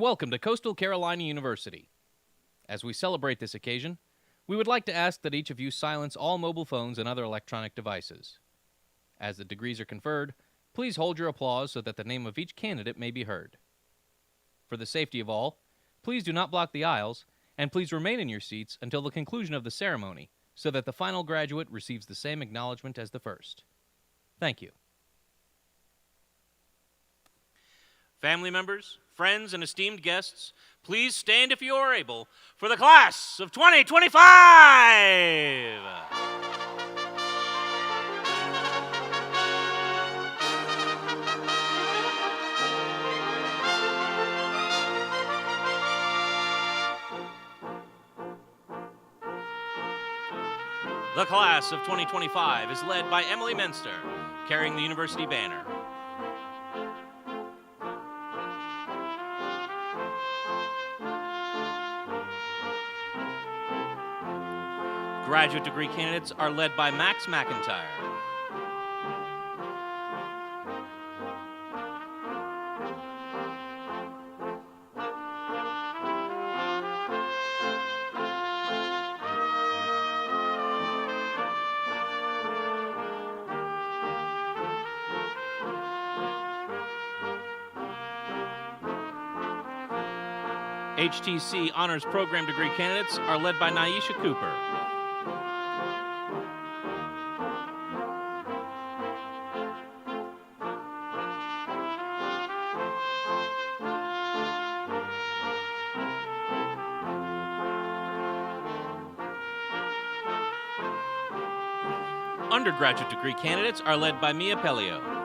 Welcome to Coastal Carolina University. As we celebrate this occasion, we would like to ask that each of you silence all mobile phones and other electronic devices. As the degrees are conferred, please hold your applause so that the name of each candidate may be heard. For the safety of all, please do not block the aisles, and please remain in your seats until the conclusion of the ceremony so that the final graduate receives the same acknowledgement as the first. Thank you. Family members, friends, and esteemed guests, please stand if you are able for the class of 2025! The class of 2025 is led by Emily Menster, carrying the university banner. Graduate degree candidates are led by Max McIntyre. HTC Honors Program degree candidates are led by Naisha Cooper. Undergraduate degree candidates are led by Mia Pelio.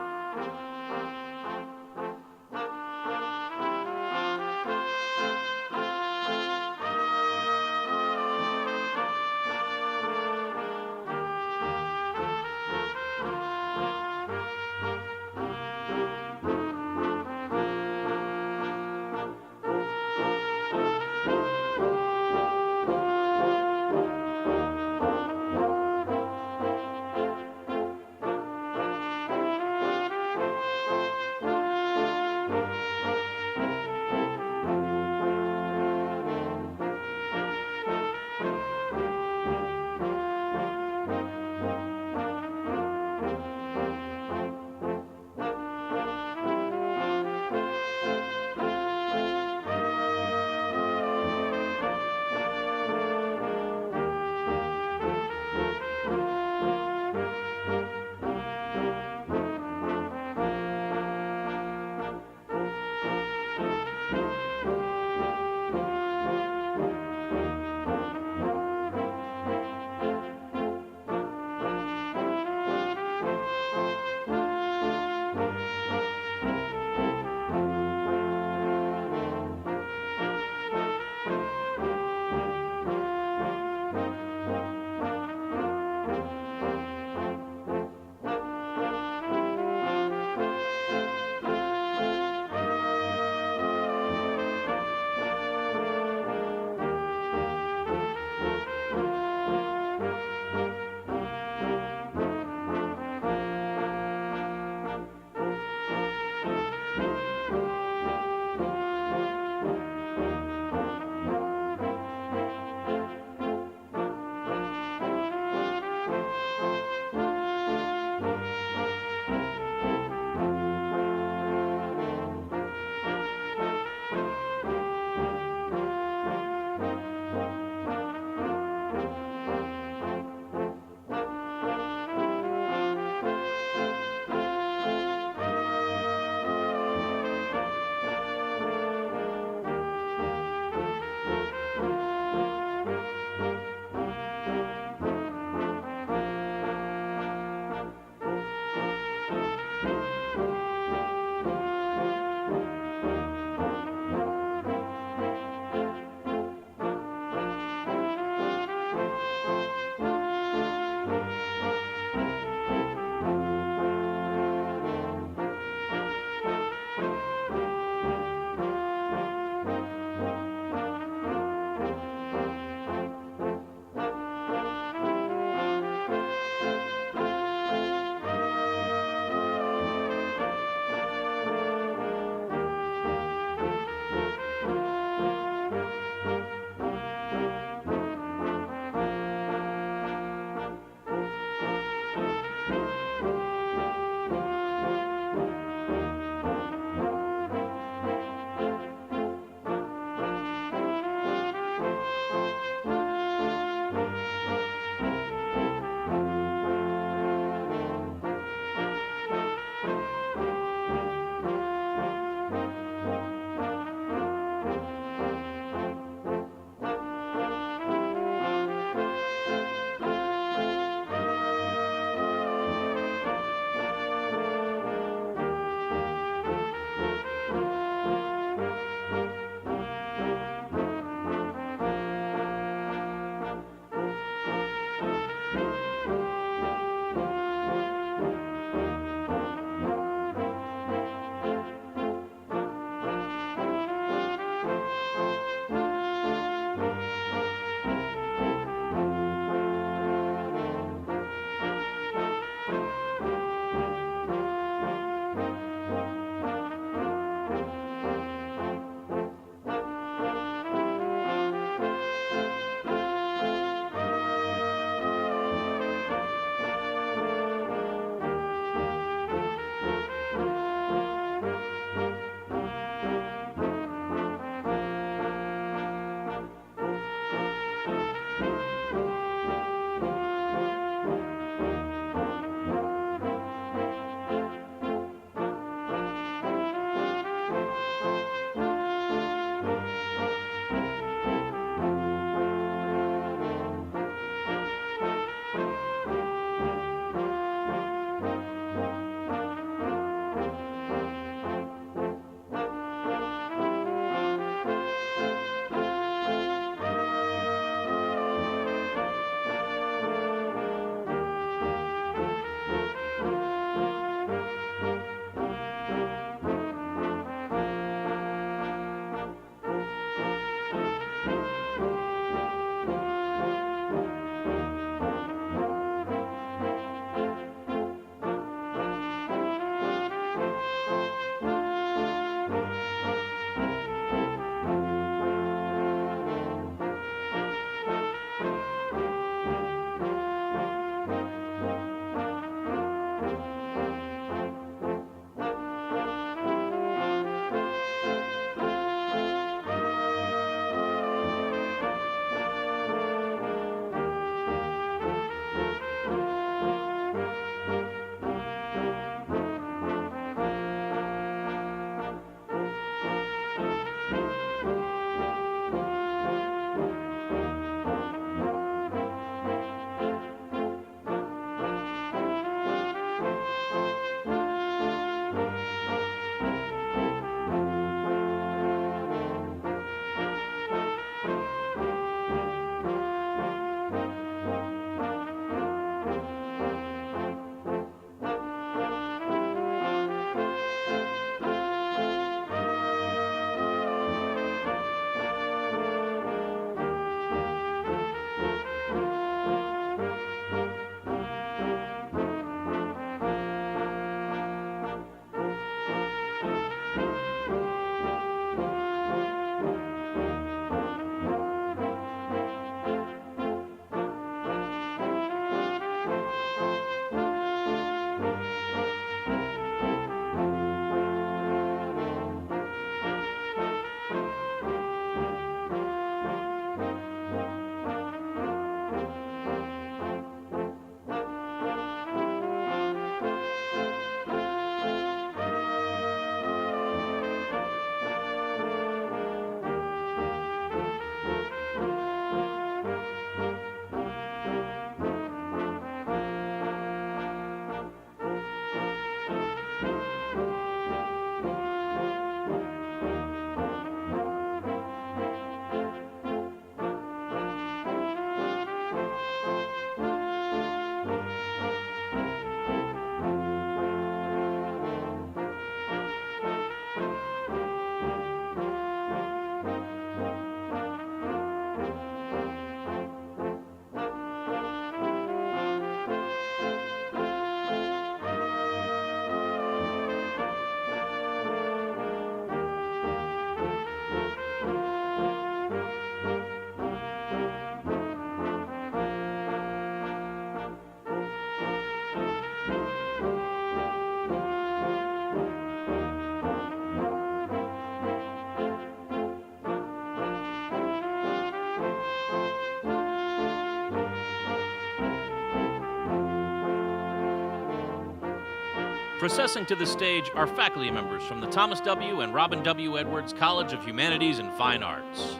Processing to the stage are faculty members from the Thomas W. and Robin W. Edwards College of Humanities and Fine Arts.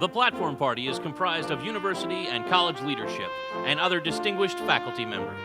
The platform party is comprised of university and college leadership and other distinguished faculty members.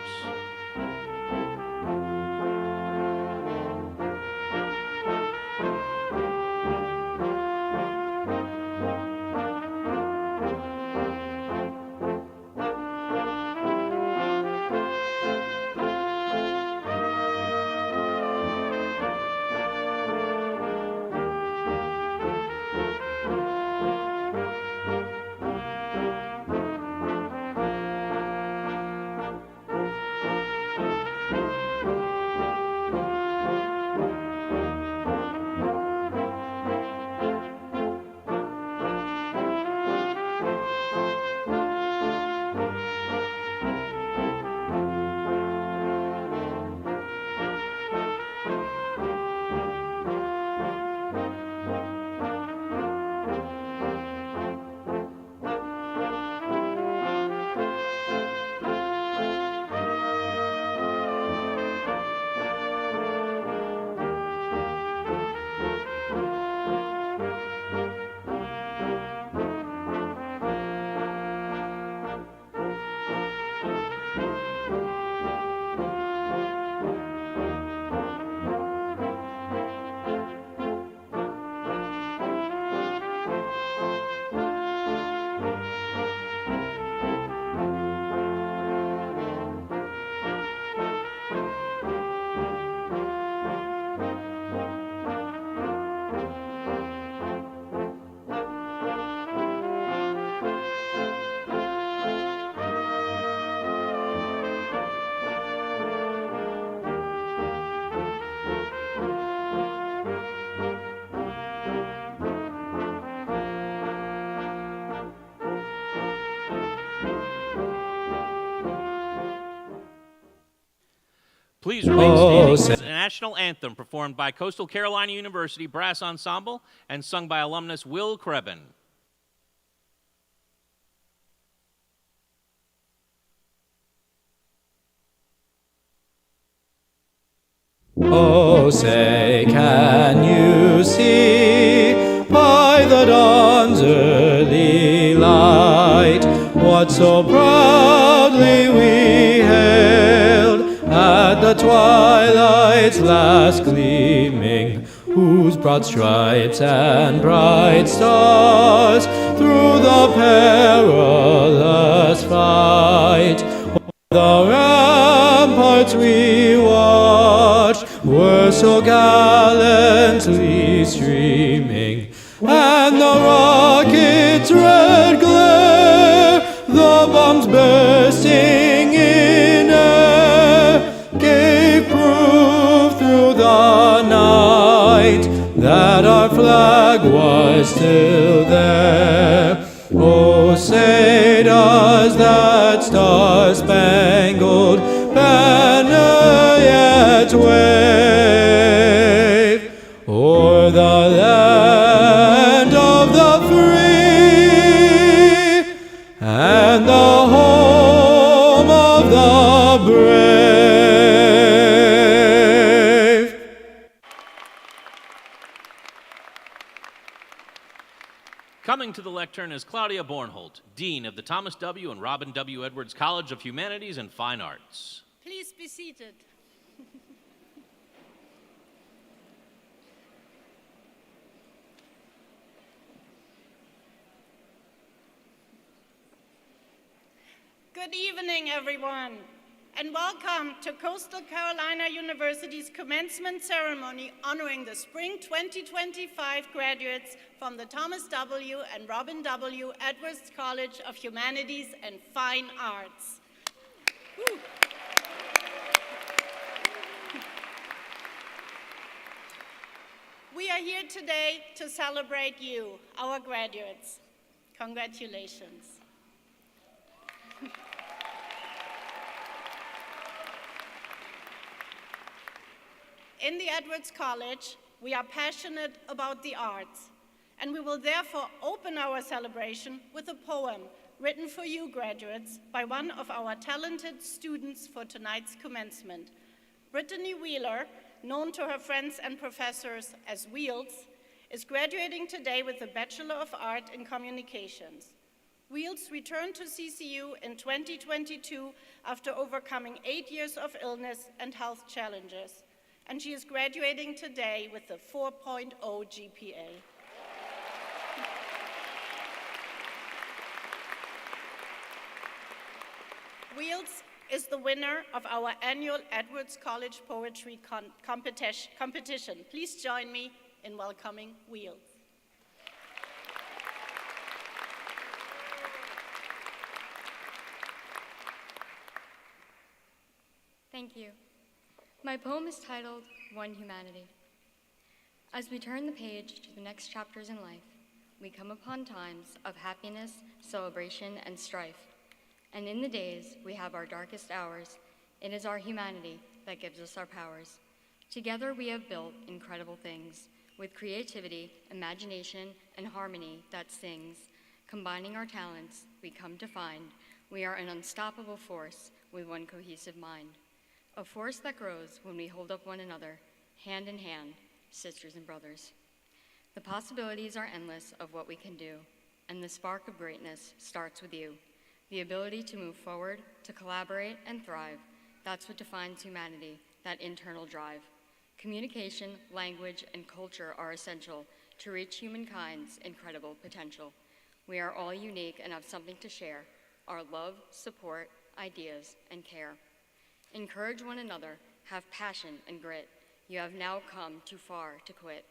Please remain standing for the national anthem performed by Coastal Carolina University Brass Ensemble and sung by alumnus Will Krebin. Oh, say, can you see by the dawn's early light what so proudly we hailed at the twilight's last gleaming, whose broad stripes and bright stars through the perilous fight the ramparts we watched were so gallantly streaming, and the rocket's red glare there. Oh, say does that star-spangled banner yet wave o'er the land of the free and the home of the brave? Coming to the lectern is Claudia Bornholt, Dean of the Thomas W. and Robin W. Edwards College of Humanities and Fine Arts. Please be seated. Good evening, everyone, and welcome to Coastal Carolina University's commencement ceremony honoring the spring 2025 graduates from the Thomas W. and Robin W. Edwards College of Humanities and Fine Arts. Woo. We are here today to celebrate you, our graduates. Congratulations. In the Edwards College, we are passionate about the arts, and we will therefore open our celebration with a poem written for you graduates by one of our talented students for tonight's commencement. Brittany Wheeler, known to her friends and professors as Wheels, is graduating today with a Bachelor of Art in Communications. Wheels returned to CCU in 2022 after overcoming 8 years of illness and health challenges, and she is graduating today with a 4.0 GPA. Wheels is the winner of our annual Edwards College Poetry competition. Please join me in welcoming Wheels. Thank you. My poem is titled One Humanity. As we turn the page to the next chapters in life, we come upon times of happiness, celebration, and strife. And in the days we have our darkest hours, it is our humanity that gives us our powers. Together we have built incredible things, with creativity, imagination, and harmony that sings. Combining our talents, we come to find we are an unstoppable force with one cohesive mind. A force that grows when we hold up one another, hand in hand, sisters and brothers. The possibilities are endless of what we can do, and the spark of greatness starts with you. The ability to move forward, to collaborate and thrive, that's what defines humanity, that internal drive. Communication, language, and culture are essential to reach humankind's incredible potential. We are all unique and have something to share, our love, support, ideas, and care. Encourage one another, have passion and grit. You have now come too far to quit.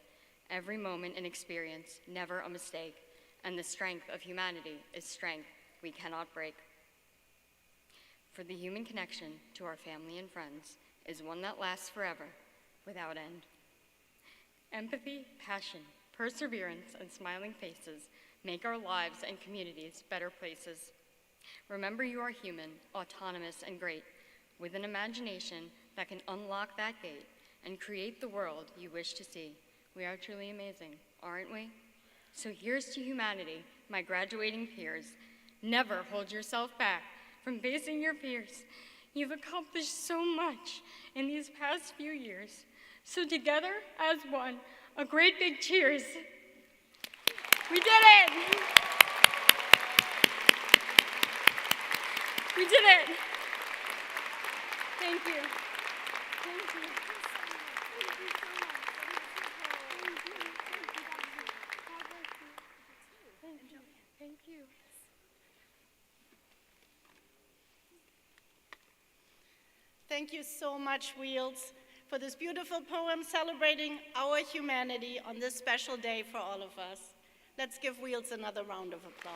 Every moment and experience, never a mistake, and the strength of humanity is strength we cannot break. For the human connection to our family and friends is one that lasts forever, without end. Empathy, passion, perseverance, and smiling faces make our lives and communities better places. Remember, you are human, autonomous, and great, with an imagination that can unlock that gate and create the world you wish to see. We are truly amazing, aren't we? So here's to humanity, my graduating peers. Never hold yourself back from facing your fears. You've accomplished so much in these past few years. So together, as one, a great big cheers. We did it! We did it! Thank you. Thank you. Thank you. Thank you so much, Wheels, for this beautiful poem celebrating our humanity on this special day for all of us. Let's give Wheels another round of applause.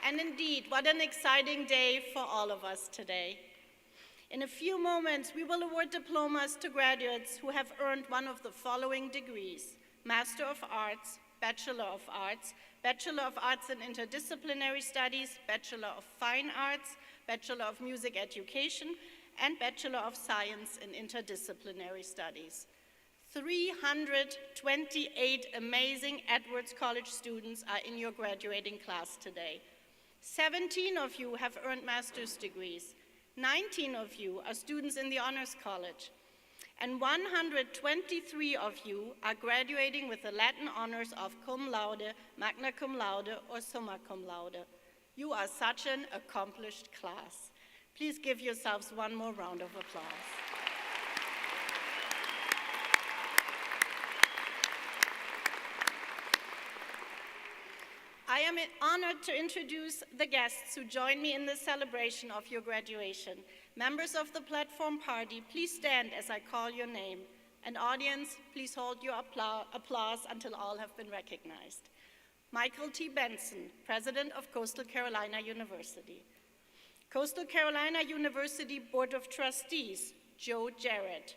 And indeed, what an exciting day for all of us today. In a few moments, we will award diplomas to graduates who have earned one of the following degrees: Master of Arts, Bachelor of Arts, Bachelor of Arts in Interdisciplinary Studies, Bachelor of Fine Arts, Bachelor of Music Education, and Bachelor of Science in Interdisciplinary Studies. 328 amazing Edwards College students are in your graduating class today. 17 of you have earned master's degrees. 19 of you are students in the Honors College. And 123 of you are graduating with the Latin honors of cum laude, magna cum laude, or summa cum laude. You are such an accomplished class. Please give yourselves one more round of applause. I am honored to introduce the guests who join me in this celebration of your graduation. Members of the platform party, please stand as I call your name. And audience, please hold your applause until all have been recognized. Michael T. Benson, President of Coastal Carolina University. Coastal Carolina University Board of Trustees, Joe Jarrett,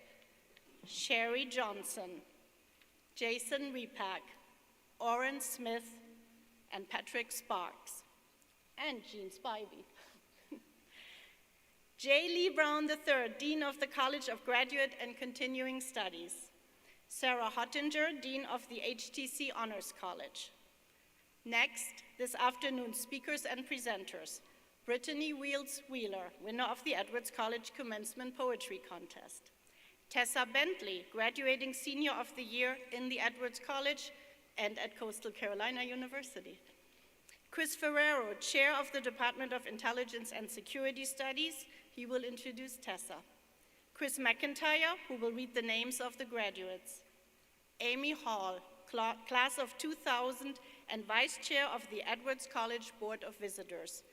Sherry Johnson, Jason Repack, Orrin Smith, and Patrick Sparks, and Jean Spivey. J. Lee Brown III, Dean of the College of Graduate and Continuing Studies. Sarah Hottinger, Dean of the HTC Honors College. Next, this afternoon, speakers and presenters. Brittany Wheeler, winner of the Edwards College Commencement Poetry Contest. Tessa Bentley, graduating Senior of the Year in the Edwards College and at Coastal Carolina University. Chris Ferrero, Chair of the Department of Intelligence and Security Studies. He will introduce Tessa. Chris McIntyre, who will read the names of the graduates. Amy Hall, class of 2000 and Vice Chair of the Edwards College Board of Visitors.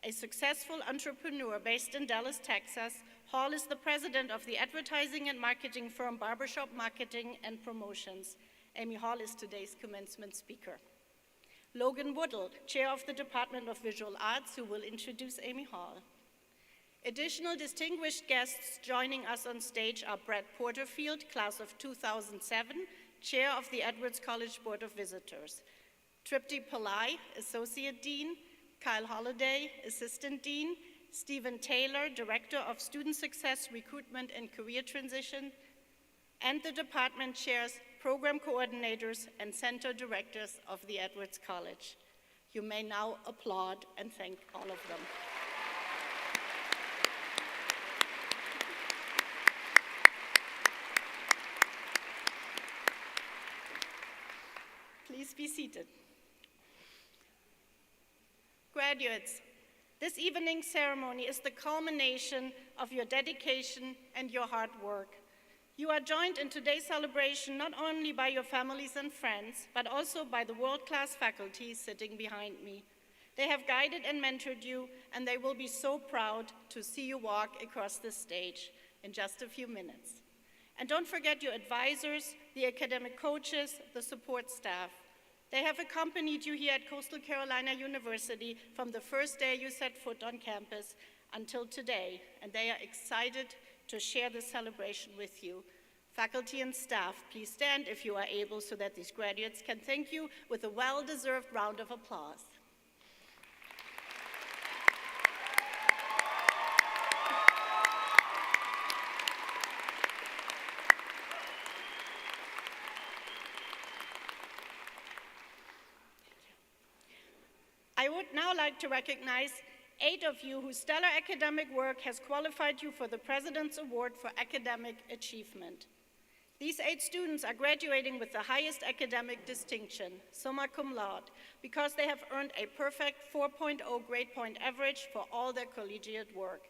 A successful entrepreneur based in Dallas, Texas, Hall is the president of the advertising and marketing firm Barbershop Marketing and Promotions. Amy Hall is today's commencement speaker. Logan Woodle, chair of the Department of Visual Arts, who will introduce Amy Hall. Additional distinguished guests joining us on stage are Brad Porterfield, class of 2007, chair of the Edwards College Board of Visitors. Tripti Pillai, associate dean, Kyle Holliday, assistant dean, Stephen Taylor, director of student success, recruitment, and career transition, and the department chairs, program coordinators, and center directors of the Edwards College. You may now applaud and thank all of them. Please be seated. Graduates, this evening's ceremony is the culmination of your dedication and your hard work. You are joined in today's celebration not only by your families and friends, but also by the world-class faculty sitting behind me. They have guided and mentored you, and they will be so proud to see you walk across this stage in just a few minutes. And don't forget your advisors, the academic coaches, the support staff. They have accompanied you here at Coastal Carolina University from the first day you set foot on campus until today, and they are excited to share this celebration with you. Faculty and staff, please stand if you are able so that these graduates can thank you with a well-deserved round of applause. I would now like to recognize 8 of you whose stellar academic work has qualified you for the President's Award for Academic Achievement. These 8 students are graduating with the highest academic distinction, summa cum laude, because they have earned a perfect 4.0 grade point average for all their collegiate work.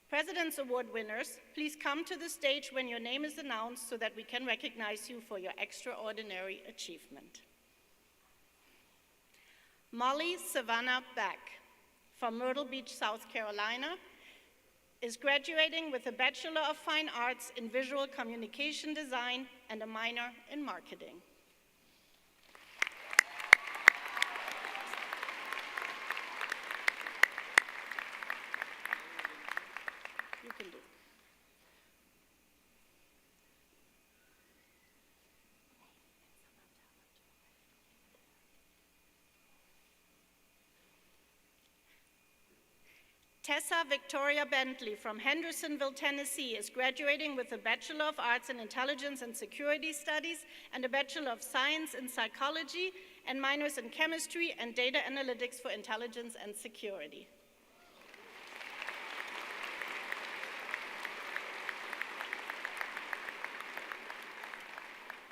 President's Award winners, please come to the stage when your name is announced so that we can recognize you for your extraordinary achievement. Molly Savannah Beck from Myrtle Beach, South Carolina, is graduating with a Bachelor of Fine Arts in Visual Communication Design and a minor in marketing. You can do it. Tessa Victoria Bentley from Hendersonville, Tennessee is graduating with a Bachelor of Arts in Intelligence and Security Studies and a Bachelor of Science in Psychology and minors in Chemistry and Data Analytics for Intelligence and Security.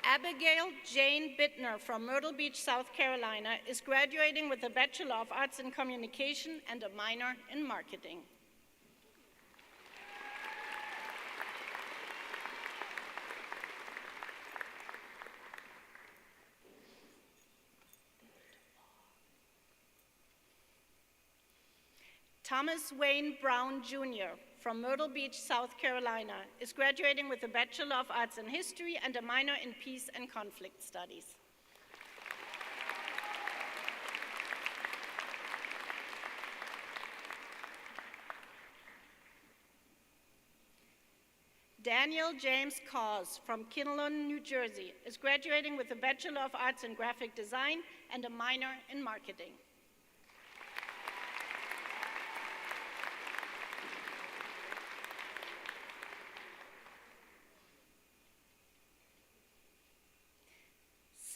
Abigail Jane Bittner from Myrtle Beach, South Carolina is graduating with a Bachelor of Arts in Communication and a minor in Marketing. Thomas Wayne Brown Jr. from Myrtle Beach, South Carolina is graduating with a Bachelor of Arts in History and a minor in Peace and Conflict Studies. Daniel James Cause from Kinnelon, New Jersey is graduating with a Bachelor of Arts in Graphic Design and a minor in Marketing.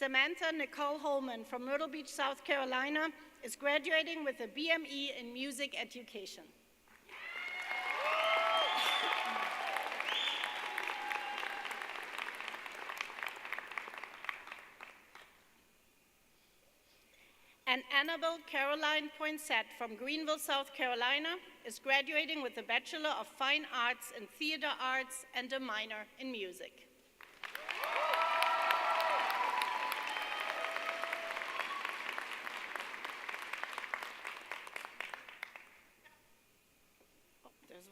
Samantha Nicole Holman from Myrtle Beach, South Carolina is graduating with a BME in Music Education. And Annabelle Caroline Poinsett from Greenville, South Carolina is graduating with a Bachelor of Fine Arts in Theater Arts and a minor in Music.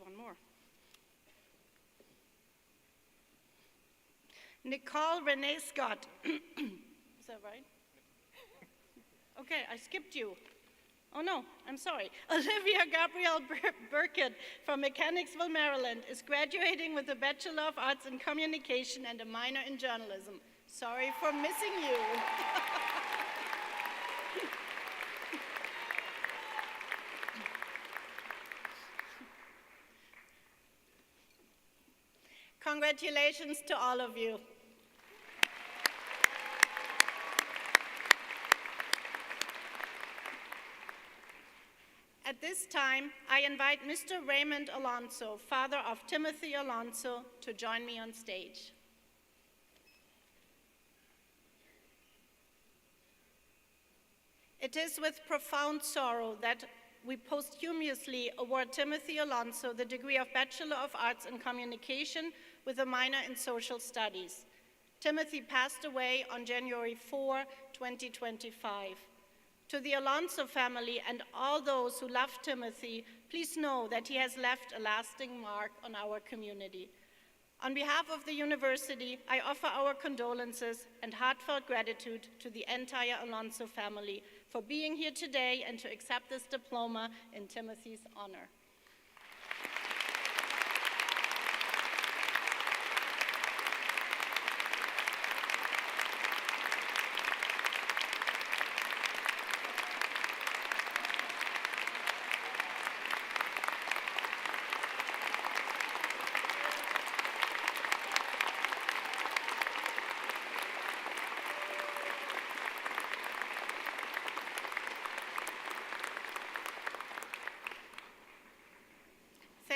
One more. Nicole Renee Scott. Is that right? Okay, I skipped you. Oh no, I'm sorry. Olivia Gabrielle Burkett from Mechanicsville, Maryland is graduating with a Bachelor of Arts in Communication and a minor in Journalism. Sorry for missing you. Congratulations to all of you. At this time, I invite Mr. Raymond Alonso, father of Timothy Alonso, to join me on stage. It is with profound sorrow that we posthumously award Timothy Alonso the degree of Bachelor of Arts in Communication with a minor in Social Studies. Timothy passed away on January 4, 2025. To the Alonso family and all those who love Timothy, please know that he has left a lasting mark on our community. On behalf of the university, I offer our condolences and heartfelt gratitude to the entire Alonso family for being here today and to accept this diploma in Timothy's honor.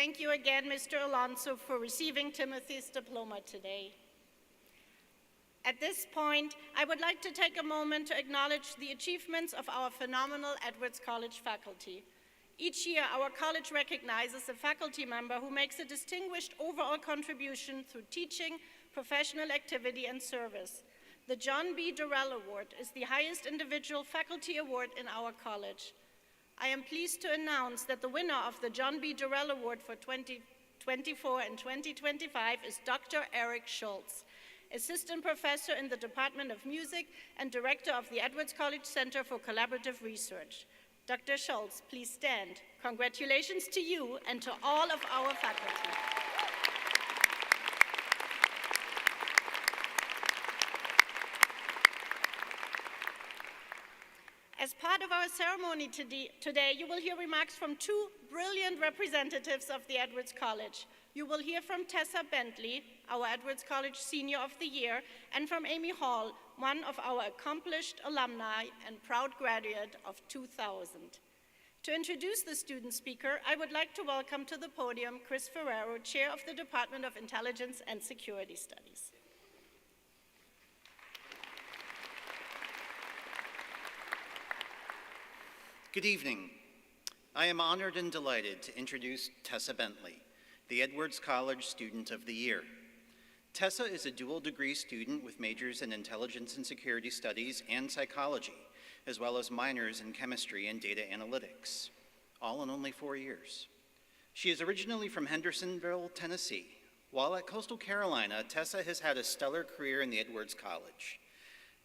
Thank you again, Mr. Alonso, for receiving Timothy's diploma today. At this point, I would like to take a moment to acknowledge the achievements of our phenomenal Edwards College faculty. Each year, our college recognizes a faculty member who makes a distinguished overall contribution through teaching, professional activity, and service. The John B. Durrell Award is the highest individual faculty award in our college. I am pleased to announce that the winner of the John B. Durrell Award for 2024 and 2025 is Dr. Eric Schultz, Assistant Professor in the Department of Music and Director of the Edwards College Center for Collaborative Research. Dr. Schultz, please stand. Congratulations to you and to all of our faculty. As part of our ceremony today, you will hear remarks from two brilliant representatives of the Edwards College. You will hear from Tessa Bentley, our Edwards College Senior of the Year, and from Amy Hall, one of our accomplished alumni and proud graduate of 2000. To introduce the student speaker, I would like to welcome to the podium Chris Ferrero, Chair of the Department of Intelligence and Security Studies. Good evening. I am honored and delighted to introduce Tessa Bentley, the Edwards College Student of the Year. Tessa is a dual degree student with majors in Intelligence and Security Studies and Psychology, as well as minors in Chemistry and Data Analytics, all in only 4 years. She is originally from Hendersonville, Tennessee. While at Coastal Carolina, Tessa has had a stellar career in the Edwards College.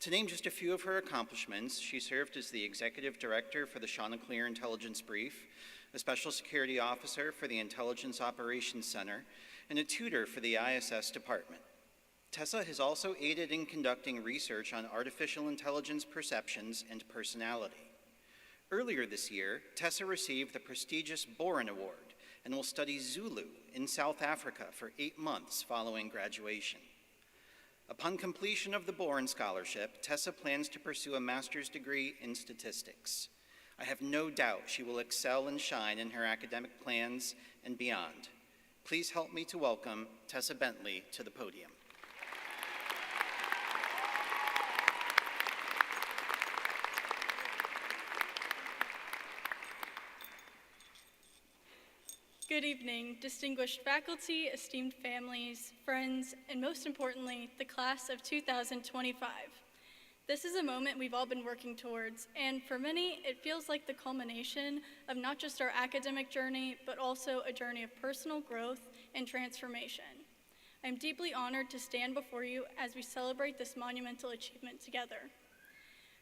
To name just a few of her accomplishments, she served as the Executive Director for the Chanticleer Intelligence Brief, a Special Security Officer for the Intelligence Operations Center, and a tutor for the ISS Department. Tessa has also aided in conducting research on artificial intelligence perceptions and personality. Earlier this year, Tessa received the prestigious Boren Award and will study Zulu in South Africa for 8 months following graduation. Upon completion of the Boren Scholarship, Tessa plans to pursue a master's degree in statistics. I have no doubt she will excel and shine in her academic plans and beyond. Please help me to welcome Tessa Bentley to the podium. Good evening, distinguished faculty, esteemed families, friends, and most importantly, the class of 2025. This is a moment we've all been working towards, and for many, it feels like the culmination of not just our academic journey, but also a journey of personal growth and transformation. I'm deeply honored to stand before you as we celebrate this monumental achievement together.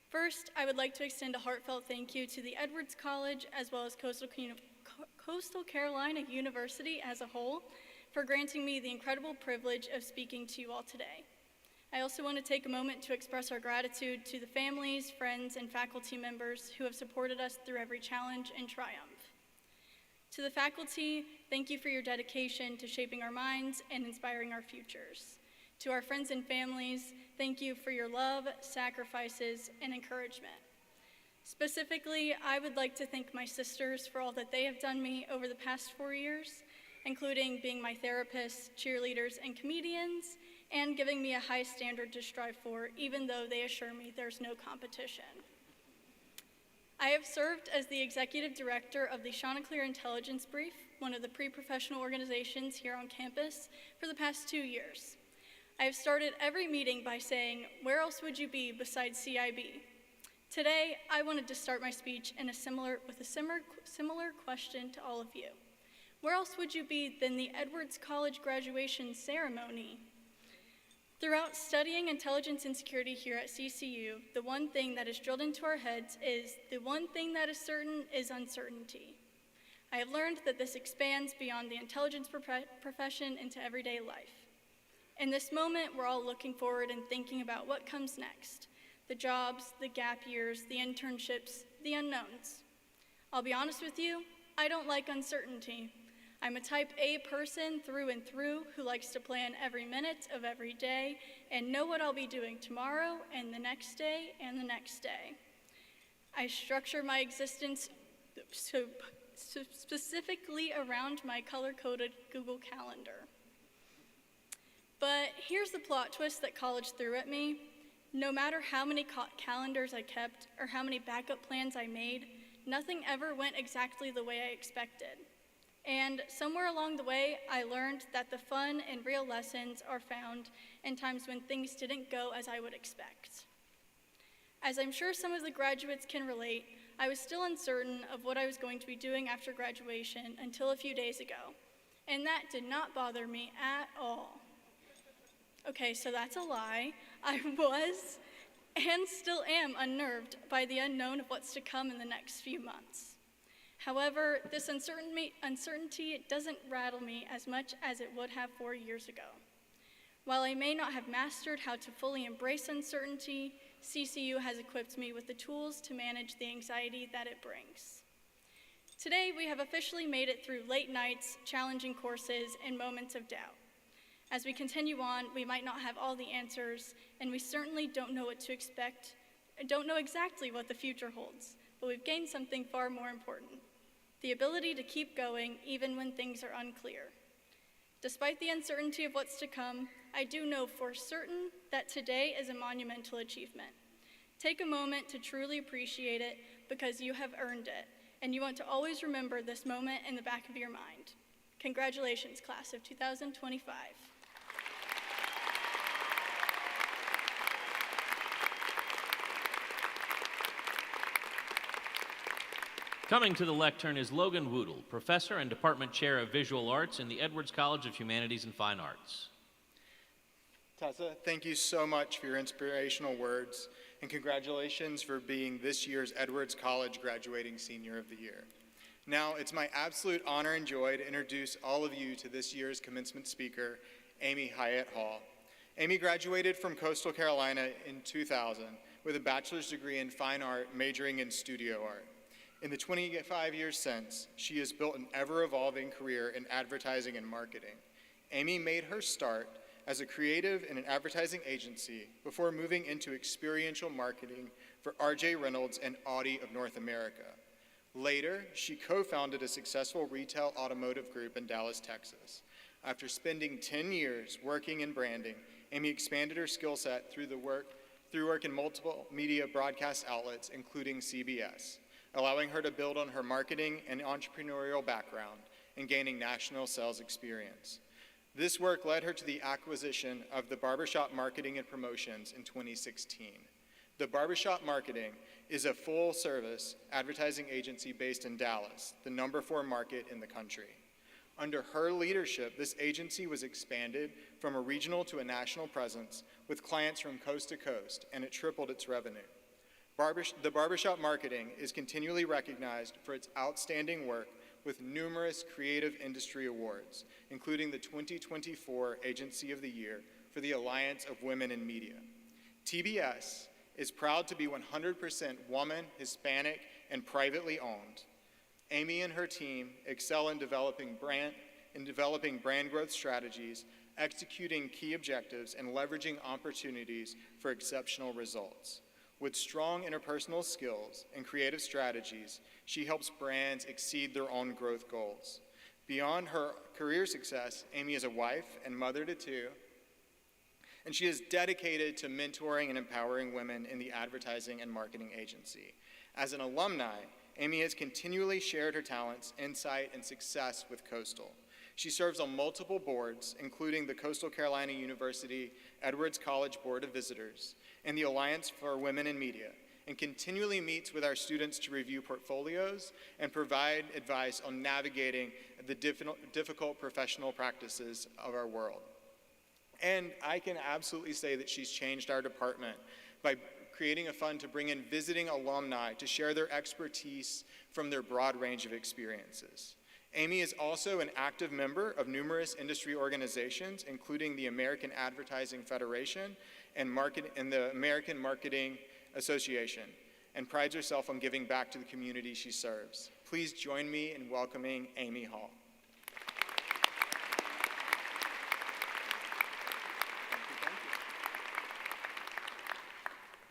First, I would like to extend a heartfelt thank you to the Edwards College, as well as Coastal Carolina University as a whole, for granting me the incredible privilege of speaking to you all today. I also want to take a moment to express our gratitude to the families, friends, and faculty members who have supported us through every challenge and triumph. To the faculty, thank you for your dedication to shaping our minds and inspiring our futures. To our friends and families, thank you for your love, sacrifices, and encouragement. Specifically, I would like to thank my sisters for all that they have done me over the past 4 years, including being my therapists, cheerleaders, and comedians, and giving me a high standard to strive for, even though they assure me there's no competition. I have served as the Executive Director of the Chanticleer Intelligence Brief, one of the pre-professional organizations here on campus, for the past 2 years. I have started every meeting by saying, "Where else would you be besides CIB?" Today, I wanted to start my speech with a similar question to all of you. Where else would you be than the Edwards College graduation ceremony? Throughout studying intelligence and security here at CCU, the one thing that is drilled into our heads is the one thing that is certain is uncertainty. I have learned that this expands beyond the intelligence profession into everyday life. In this moment, we're all looking forward and thinking about what comes next. The jobs, the gap years, the internships, the unknowns. I'll be honest with you, I don't like uncertainty. I'm a type A person through and through who likes to plan every minute of every day and know what I'll be doing tomorrow and the next day and the next day. I structure my existence specifically around my color-coded Google Calendar. But here's the plot twist that college threw at me. No matter how many calendars I kept or how many backup plans I made, nothing ever went exactly the way I expected. And somewhere along the way, I learned that the fun and real lessons are found in times when things didn't go as I would expect. As I'm sure some of the graduates can relate, I was still uncertain of what I was going to be doing after graduation until a few days ago. And that did not bother me at all. Okay, so that's a lie. I was and still am unnerved by the unknown of what's to come in the next few months. However, this uncertainty doesn't rattle me as much as it would have 4 years ago. While I may not have mastered how to fully embrace uncertainty, CCU has equipped me with the tools to manage the anxiety that it brings. Today, we have officially made it through late nights, challenging courses, and moments of doubt. As we continue on, we might not have all the answers, and we certainly don't know what to expect, don't know exactly what the future holds, but we've gained something far more important: the ability to keep going even when things are unclear. Despite the uncertainty of what's to come, I do know for certain that today is a monumental achievement. Take a moment to truly appreciate it because you have earned it, and you want to always remember this moment in the back of your mind. Congratulations, class of 2025. Coming to the lectern is Logan Woodle, Professor and Department Chair of Visual Arts in the Edwards College of Humanities and Fine Arts. Tessa, thank you so much for your inspirational words, and congratulations for being this year's Edwards College Graduating Senior of the Year. Now, it's my absolute honor and joy to introduce all of you to this year's commencement speaker, Amy Hyatt Hall. Amy graduated from Coastal Carolina in 2000 with a bachelor's degree in fine art, majoring in studio art. In the 25 years since, she has built an ever-evolving career in advertising and marketing. Amy made her start as a creative in an advertising agency before moving into experiential marketing for R.J. Reynolds and Audi of North America. Later, she co-founded a successful retail automotive group in Dallas, Texas. After spending 10 years working in branding, Amy expanded her skill set through work in multiple media broadcast outlets, including CBS, allowing her to build on her marketing and entrepreneurial background and gaining national sales experience. This work led her to the acquisition of the Barbershop Marketing and Promotions in 2016. The Barbershop Marketing is a full-service advertising agency based in Dallas, the #4 market in the country. Under her leadership, this agency was expanded from a regional to a national presence with clients from coast to coast, and it tripled its revenue. The Barbershop Marketing is continually recognized for its outstanding work with numerous creative industry awards, including the 2024 Agency of the Year for the Alliance of Women in Media. TBS is proud to be 100% woman, Hispanic, and privately owned. Amy and her team excel in developing brand growth strategies, executing key objectives, and leveraging opportunities for exceptional results. With strong interpersonal skills and creative strategies, she helps brands exceed their own growth goals. Beyond her career success, Amy is a wife and mother to 2, and she is dedicated to mentoring and empowering women in the advertising and marketing agency. As an alumni, Amy has continually shared her talents, insight, and success with Coastal. She serves on multiple boards, including the Coastal Carolina University Edwards College Board of Visitors and the Alliance for Women in Media, and continually meets with our students to review portfolios and provide advice on navigating the difficult professional practices of our world. And I can absolutely say that she's changed our department by creating a fund to bring in visiting alumni to share their expertise from their broad range of experiences. Amy is also an active member of numerous industry organizations, including the American Advertising Federation and the American Marketing Association, and prides herself on giving back to the community she serves. Please join me in welcoming Amy Hall.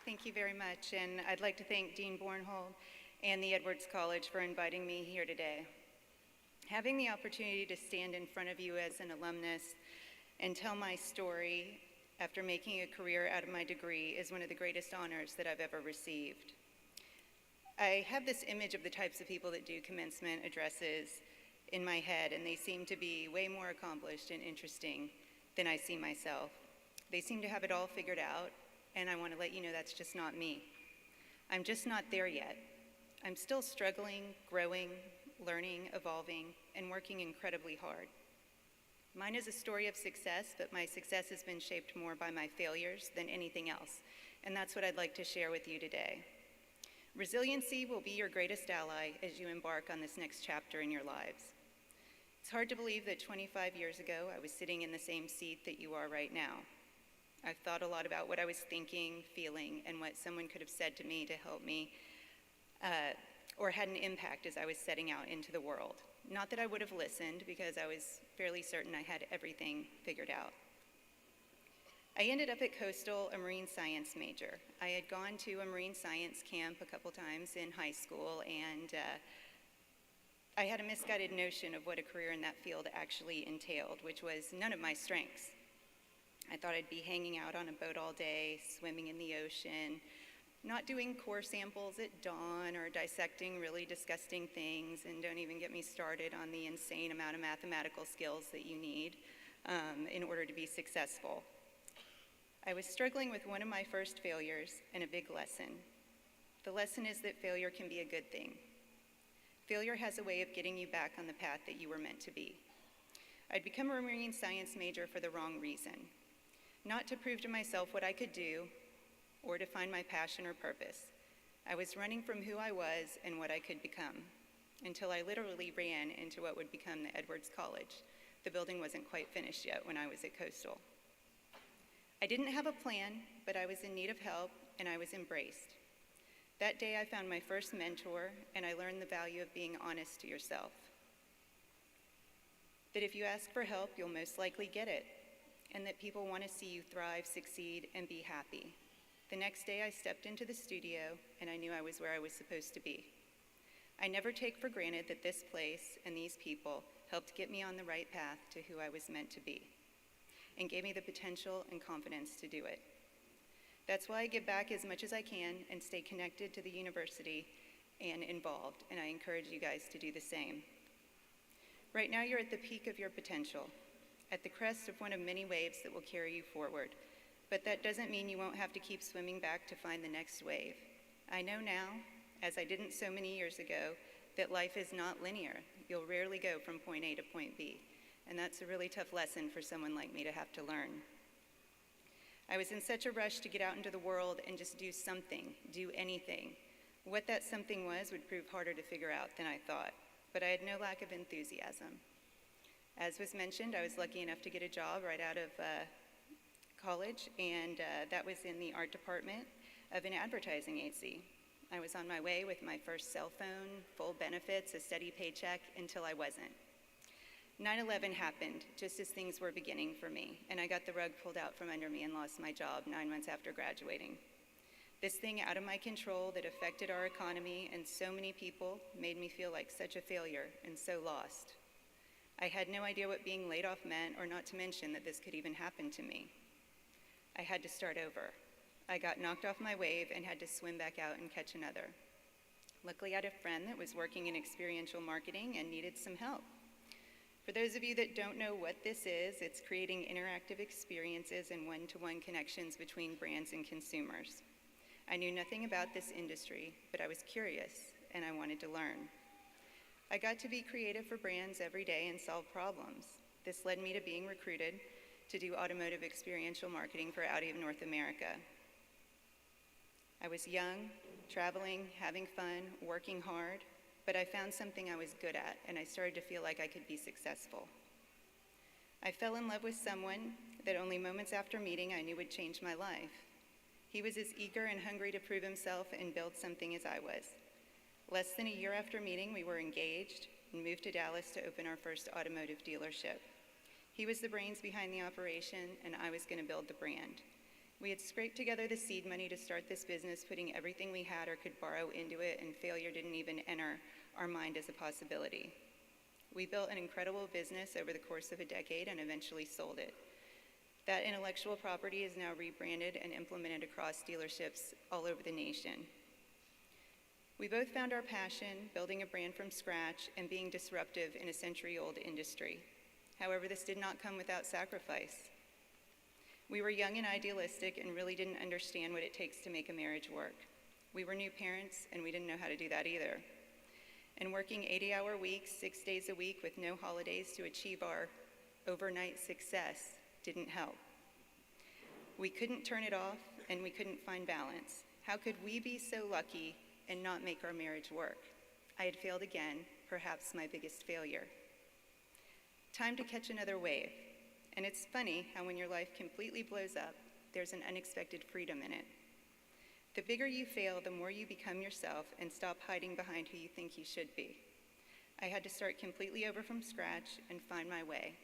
Thank you very much, and I'd like to thank Dean Bornhold and the Edwards College for inviting me here today. Having the opportunity to stand in front of you as an alumnus and tell my story after making a career out of my degree is one of the greatest honors that I've ever received. I have this image of the types of people that do commencement addresses in my head, and they seem to be way more accomplished and interesting than I see myself. They seem to have it all figured out, and I want to let you know that's just not me. I'm just not there yet. I'm still struggling, growing, learning, evolving, and working incredibly hard. Mine is a story of success, but my success has been shaped more by my failures than anything else, and that's what I'd like to share with you today. Resiliency will be your greatest ally as you embark on this next chapter in your lives. It's hard to believe that 25 years ago I was sitting in the same seat that you are right now. I've thought a lot about what I was thinking, feeling, and what someone could have said to me to help me or had an impact as I was setting out into the world. Not that I would have listened, because I was fairly certain I had everything figured out. I ended up at Coastal, a marine science major. I had gone to a marine science camp a couple times in high school, and I had a misguided notion of what a career in that field actually entailed, which was none of my strengths. I thought I'd be hanging out on a boat all day, swimming in the ocean, not doing core samples at dawn or dissecting really disgusting things, and don't even get me started on the insane amount of mathematical skills that you need in order to be successful. I was struggling with one of my first failures and a big lesson. The lesson is that failure can be a good thing. Failure has a way of getting you back on the path that you were meant to be. I'd become a marine science major for the wrong reason. Not to prove to myself what I could do or to find my passion or purpose. I was running from who I was and what I could become, until I literally ran into what would become the Edwards College. The building wasn't quite finished yet when I was at Coastal. I didn't have a plan, but I was in need of help, and I was embraced. That day I found my first mentor, and I learned the value of being honest to yourself. That if you ask for help, you'll most likely get it, and that people want to see you thrive, succeed, and be happy. The next day I stepped into the studio, and I knew I was where I was supposed to be. I never take for granted that this place and these people helped get me on the right path to who I was meant to be, and gave me the potential and confidence to do it. That's why I give back as much as I can and stay connected to the university and involved, and I encourage you guys to do the same. Right now you're at the peak of your potential, at the crest of one of many waves that will carry you forward, but that doesn't mean you won't have to keep swimming back to find the next wave. I know now, as I didn't so many years ago, that life is not linear. You'll rarely go from point A to point B, and that's a really tough lesson for someone like me to have to learn. I was in such a rush to get out into the world and just do something, do anything. What that something was would prove harder to figure out than I thought, but I had no lack of enthusiasm. As was mentioned, I was lucky enough to get a job right out of college, and that was in the art department of an advertising agency. I was on my way with my first cell phone, full benefits, a steady paycheck, until I wasn't. 9/11 happened just as things were beginning for me, and I got the rug pulled out from under me and lost my job 9 months after graduating. This thing out of my control that affected our economy and so many people made me feel like such a failure and so lost. I had no idea what being laid off meant, or not to mention that this could even happen to me. I had to start over. I got knocked off my wave and had to swim back out and catch another. Luckily, I had a friend that was working in experiential marketing and needed some help. For those of you that don't know what this is, it's creating interactive experiences and one-to-one connections between brands and consumers. I knew nothing about this industry, but I was curious and I wanted to learn. I got to be creative for brands every day and solve problems. This led me to being recruited to do automotive experiential marketing for Audi of North America. I was young, traveling, having fun, working hard, but I found something I was good at, and I started to feel like I could be successful. I fell in love with someone that only moments after meeting I knew would change my life. He was as eager and hungry to prove himself and build something as I was. Less than a year after meeting, we were engaged and moved to Dallas to open our first automotive dealership. He was the brains behind the operation, and I was going to build the brand. We had scraped together the seed money to start this business, putting everything we had or could borrow into it, and failure didn't even enter our mind as a possibility. We built an incredible business over the course of a decade and eventually sold it. That intellectual property is now rebranded and implemented across dealerships all over the nation. We both found our passion, building a brand from scratch and being disruptive in a century-old industry. However, this did not come without sacrifice. We were young and idealistic and really didn't understand what it takes to make a marriage work. We were new parents, and we didn't know how to do that either. And working 80-hour weeks, 6 days a week with no holidays to achieve our overnight success didn't help. We couldn't turn it off, and we couldn't find balance. How could we be so lucky and not make our marriage work? I had failed again, perhaps my biggest failure. Time to catch another wave. And it's funny how when your life completely blows up, there's an unexpected freedom in it. The bigger you fail, the more you become yourself and stop hiding behind who you think you should be. I had to start completely over from scratch and find my way.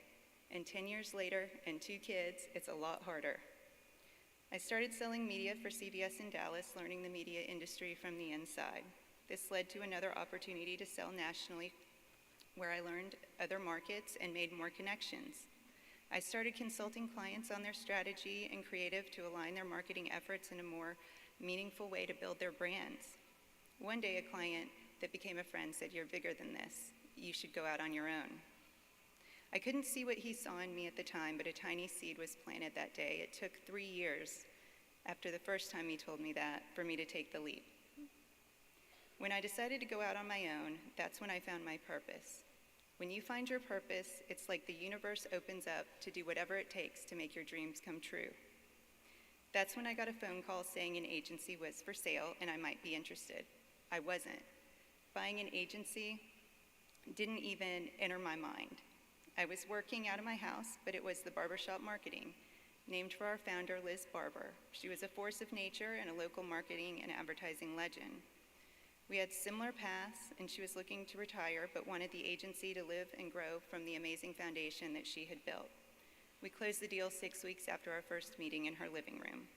And 10 years later, and 2 kids, it's a lot harder. I started selling media for CBS in Dallas, learning the media industry from the inside. This led to another opportunity to sell nationally, where I learned other markets and made more connections. I started consulting clients on their strategy and creative to align their marketing efforts in a more meaningful way to build their brands. One day, a client that became a friend said, "You're bigger than this. You should go out on your own." I couldn't see what he saw in me at the time, but a tiny seed was planted that day. It took 3 years after the first time he told me that for me to take the leap. When I decided to go out on my own, that's when I found my purpose. When you find your purpose, it's like the universe opens up to do whatever it takes to make your dreams come true. That's when I got a phone call saying an agency was for sale and I might be interested. I wasn't. Buying an agency didn't even enter my mind. I was working out of my house, but it was the barbershop marketing, named for our founder, Liz Barber. She was a force of nature and a local marketing and advertising legend. We had similar paths, and she was looking to retire, but wanted the agency to live and grow from the amazing foundation that she had built. We closed the deal 6 weeks after our first meeting in her living room.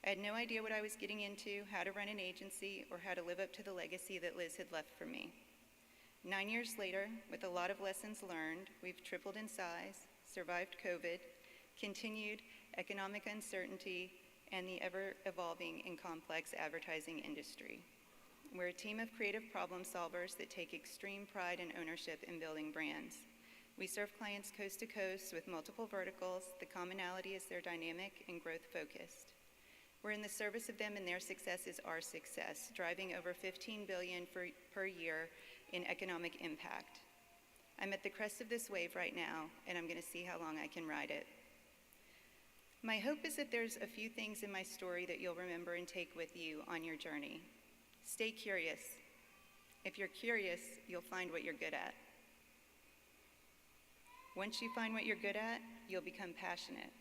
I had no idea what I was getting into, how to run an agency, or how to live up to the legacy that Liz had left for me. 9 years later, with a lot of lessons learned, we've tripled in size, survived COVID, continued economic uncertainty, and the ever-evolving and complex advertising industry. We're a team of creative problem solvers that take extreme pride and ownership in building brands. We serve clients coast to coast with multiple verticals. The commonality is they're dynamic and growth-focused. We're in the service of them, and their success is our success, driving over $15 billion per year in economic impact. I'm at the crest of this wave right now, and I'm going to see how long I can ride it. My hope is that there's a few things in my story that you'll remember and take with you on your journey. Stay curious. If you're curious, you'll find what you're good at. Once you find what you're good at, you'll become passionate.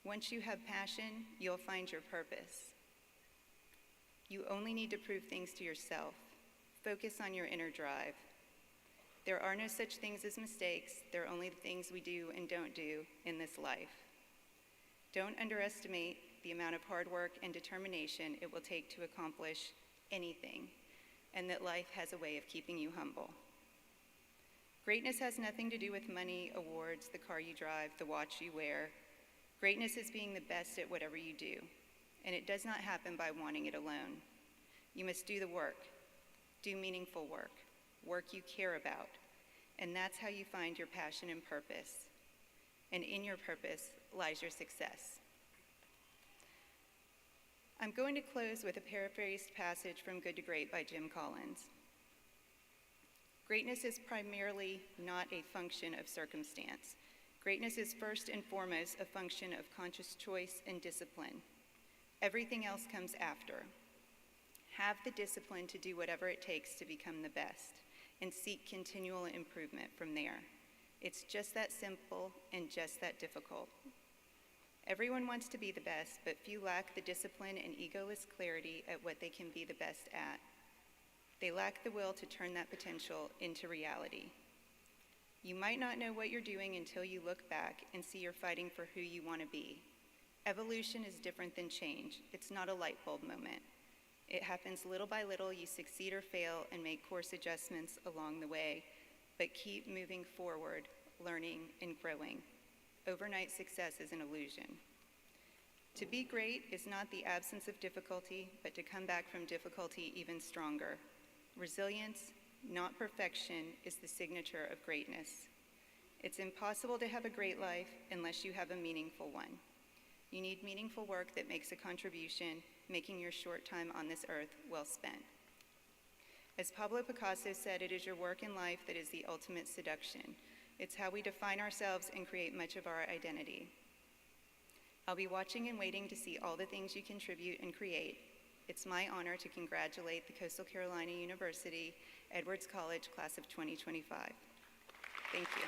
Once you have passion, you'll find your purpose. You only need to prove things to yourself. Focus on your inner drive. There are no such things as mistakes. There are only the things we do and don't do in this life. Don't underestimate the amount of hard work and determination it will take to accomplish anything, and that life has a way of keeping you humble. Greatness has nothing to do with money, awards, the car you drive, the watch you wear. Greatness is being the best at whatever you do, and it does not happen by wanting it alone. You must do the work, do meaningful work, work you care about, and that's how you find your passion and purpose. And in your purpose lies your success. I'm going to close with a paraphrased passage from Good to Great by Jim Collins. Greatness is primarily not a function of circumstance. Greatness is first and foremost a function of conscious choice and discipline. Everything else comes after. Have the discipline to do whatever it takes to become the best, and seek continual improvement from there. It's just that simple and just that difficult. Everyone wants to be the best, but few lack the discipline and egoless clarity at what they can be the best at. They lack the will to turn that potential into reality. You might not know what you're doing until you look back and see you're fighting for who you want to be. Evolution is different than change. It's not a light bulb moment. It happens little by little. You succeed or fail and make course adjustments along the way, but keep moving forward, learning and growing. Overnight success is an illusion. To be great is not the absence of difficulty, but to come back from difficulty even stronger. Resilience, not perfection, is the signature of greatness. It's impossible to have a great life unless you have a meaningful one. You need meaningful work that makes a contribution, making your short time on this earth well spent. As Pablo Picasso said, it is your work in life that is the ultimate seduction. It's how we define ourselves and create much of our identity. I'll be watching and waiting to see all the things you contribute and create. It's my honor to congratulate the Coastal Carolina University Edwards College class of 2025. Thank you.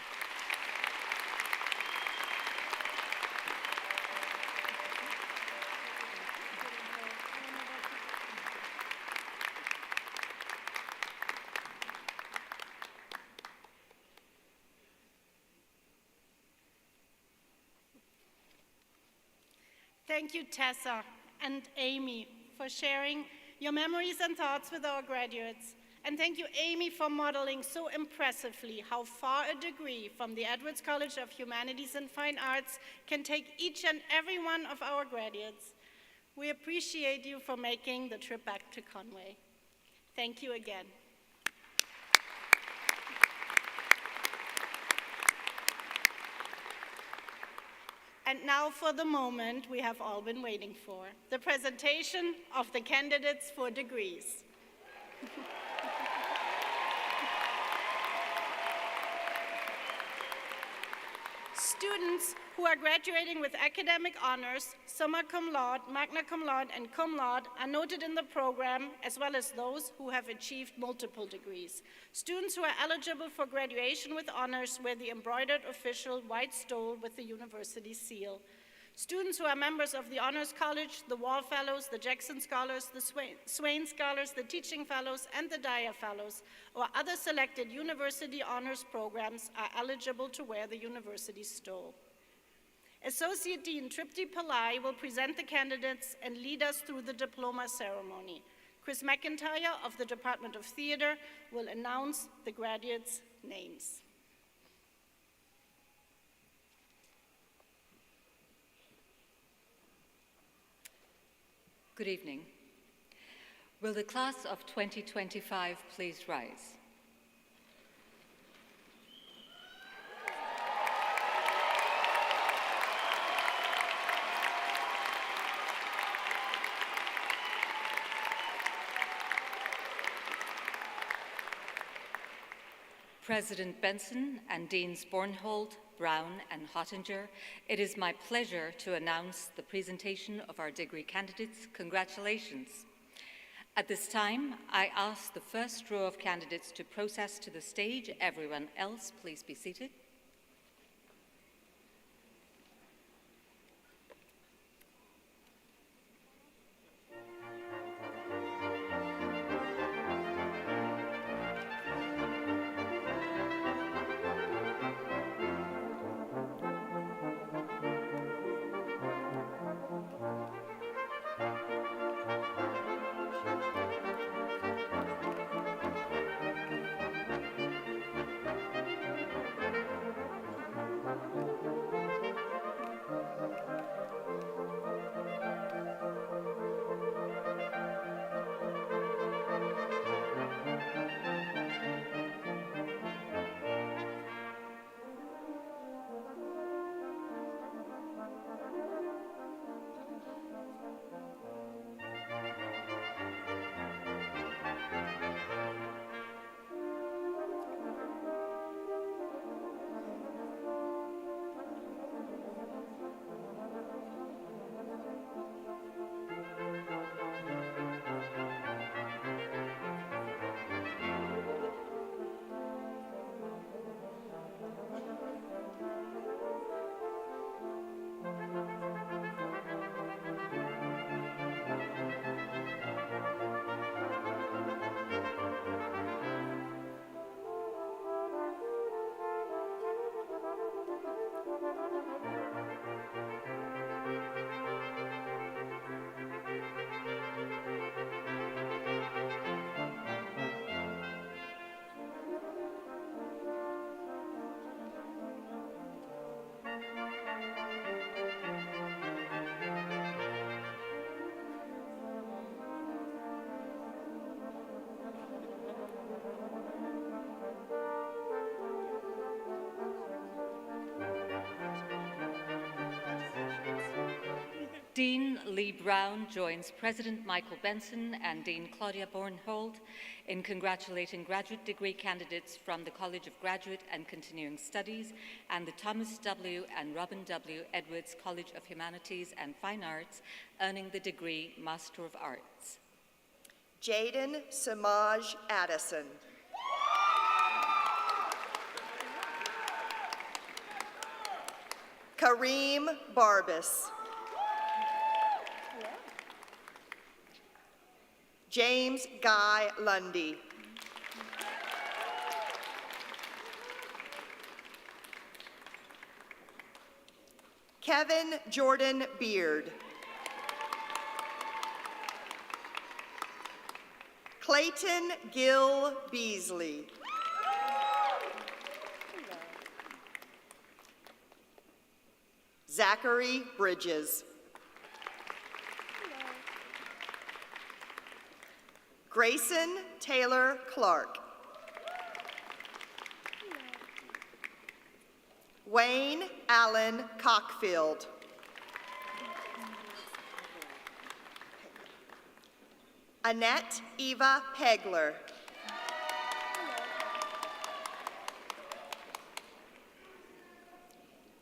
Thank you, Tessa and Amy, for sharing your memories and thoughts with our graduates. And thank you, Amy, for modeling so impressively how far a degree from the Edwards College of Humanities and Fine Arts can take each and every one of our graduates. We appreciate you for making the trip back to Conway. Thank you again. And now for the moment we have all been waiting for, the presentation of the candidates for degrees. Students who are graduating with academic honors, summa cum laude, magna cum laude, and cum laude are noted in the program, as well as those who have achieved multiple degrees. Students who are eligible for graduation with honors wear the embroidered official white stole with the university seal. Students who are members of the Honors College, the Wall Fellows, the Jackson Scholars, the Swain Scholars, the Teaching Fellows, and the Dyer Fellows, or other selected university honors programs are eligible to wear the university stole. Associate Dean Tripti Pillai will present the candidates and lead us through the diploma ceremony. Chris McIntyre of the Department of Theater will announce the graduates' names. Good evening. Will the class of 2025 please rise? President Benson and Deans Bornhold, Brown, and Hottinger, it is my pleasure to announce the presentation of our degree candidates. Congratulations. At this time, I ask the first row of candidates to process to the stage. Everyone else, please be seated. Dean Lee Brown joins President Michael Benson and Dean Claudia Bornhold in congratulating graduate degree candidates from the College of Graduate and Continuing Studies and the Thomas W. and Robin W. Edwards College of Humanities and Fine Arts, earning the degree Master of Arts. Jaden Samaj Addison. Kareem Barbas. James Guy Lundy. Kevin Jordan Beard. Clayton Gill Beasley. Zachary Bridges. Grayson Taylor Clark. Wayne Allen Cockfield. Annette Eva Pegler.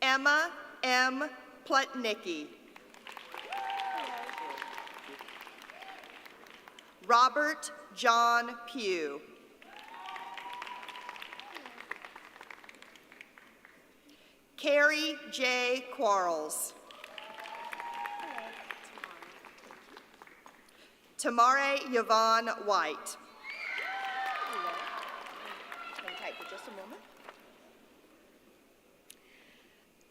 Emma M. Plutnicki. Robert John Pugh. Carrie J. Quarles. Tamare Yvonne White. Hang tight for just a moment.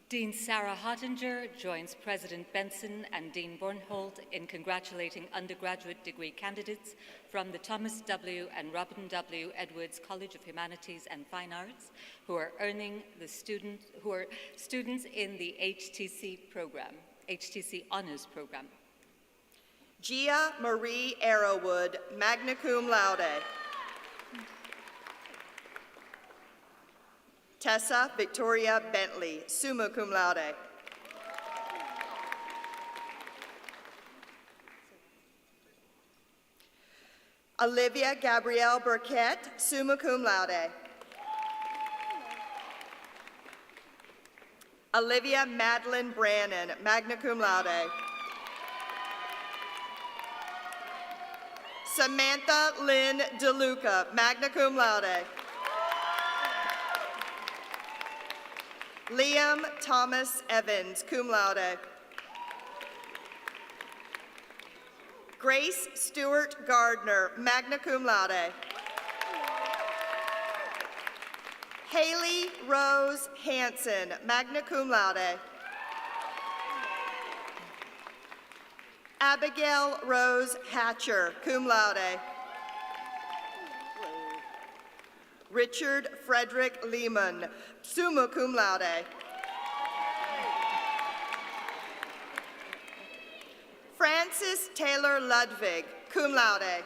Dean Sarah Hottinger joins President Benson and Dean Bornhold in congratulating undergraduate degree candidates from the Thomas W. and Robin W. Edwards College of Humanities and Fine Arts who are students in the HTC Honors Program. Gia Marie Arrowwood, magna cum laude. Tessa Victoria Bentley, summa cum laude. Olivia Gabrielle Burkett, summa cum laude. Olivia Madeline Brannon, magna cum laude. Samantha Lynn DeLuca, magna cum laude. Liam Thomas Evans, cum laude. Grace Stewart Gardner, magna cum laude. Haley Rose Hanson, magna cum laude. Abigail Rose Hatcher, cum laude. Richard Frederick Lehman, summa cum laude. Francis Taylor Ludwig, cum laude.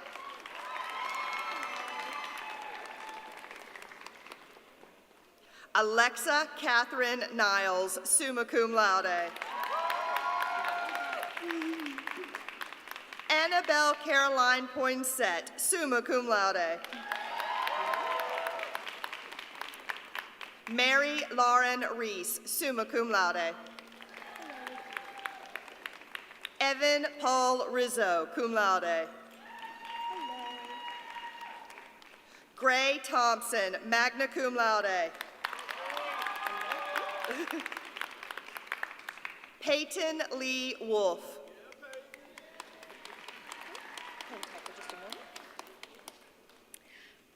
Alexa Catherine Niles, summa cum laude. Annabelle Caroline Poinsett, summa cum laude. Mary Lauren Reese, summa cum laude. Evan Paul Rizzo, cum laude. Gray Thompson, magna cum laude. Peyton Lee Wolf.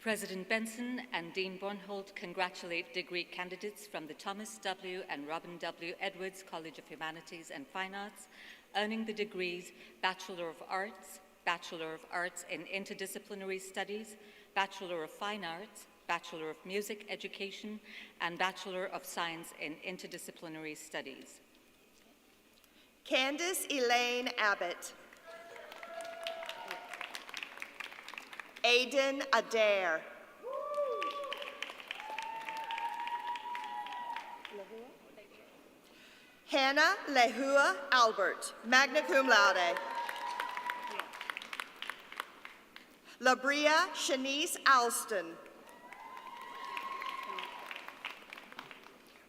President Benson and Dean Bornhold congratulate degree candidates from the Thomas W. and Robin W. Edwards College of Humanities and Fine Arts, earning the degrees Bachelor of Arts, Bachelor of Arts in Interdisciplinary Studies, Bachelor of Fine Arts, Bachelor of Music Education, and Bachelor of Science in Interdisciplinary Studies. Candace Elaine Abbott. Aiden Adair. Hannah Lehua Albert, magna cum laude. Labria Shanice Alston.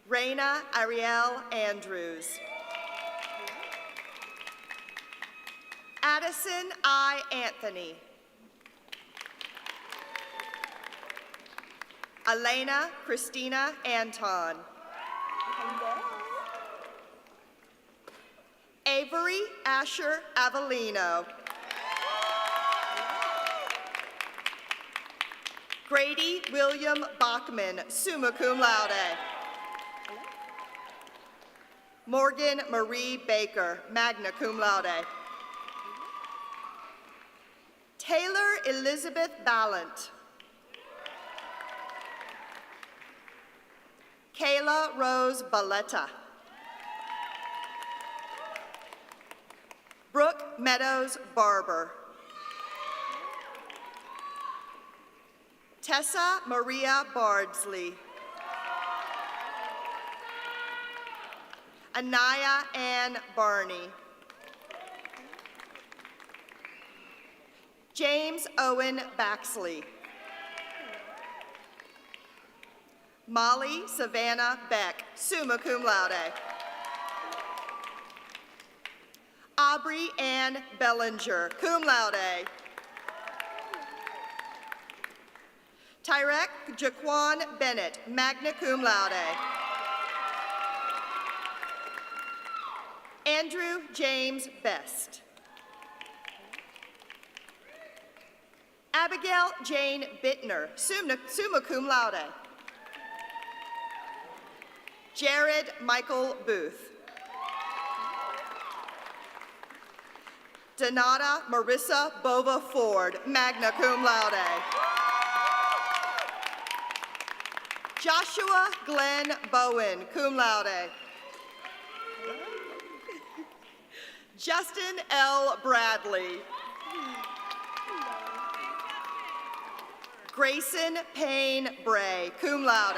Raina Ariel Andrews. Addison I. Anthony. Elena Christina Anton. Avery Asher Avellino. Grady William Bachman, summa cum laude. Morgan Marie Baker, magna cum laude. Taylor Elizabeth Ballant. Kayla Rose Balletta. Brooke Meadows Barber. Tessa Maria Bardsley. Anaya Ann Barney. James Owen Baxley. Molly Savannah Beck, summa cum laude. Aubrey Ann Bellinger, cum laude. Tyrek Jaquan Bennett, magna cum laude. Andrew James Best. Abigail Jane Bittner, summa cum laude. Jared Michael Booth. Donata Marissa Bova Ford, magna cum laude. Joshua Glenn Bowen, cum laude. Justin L. Bradley. Grayson Payne Bray, cum laude.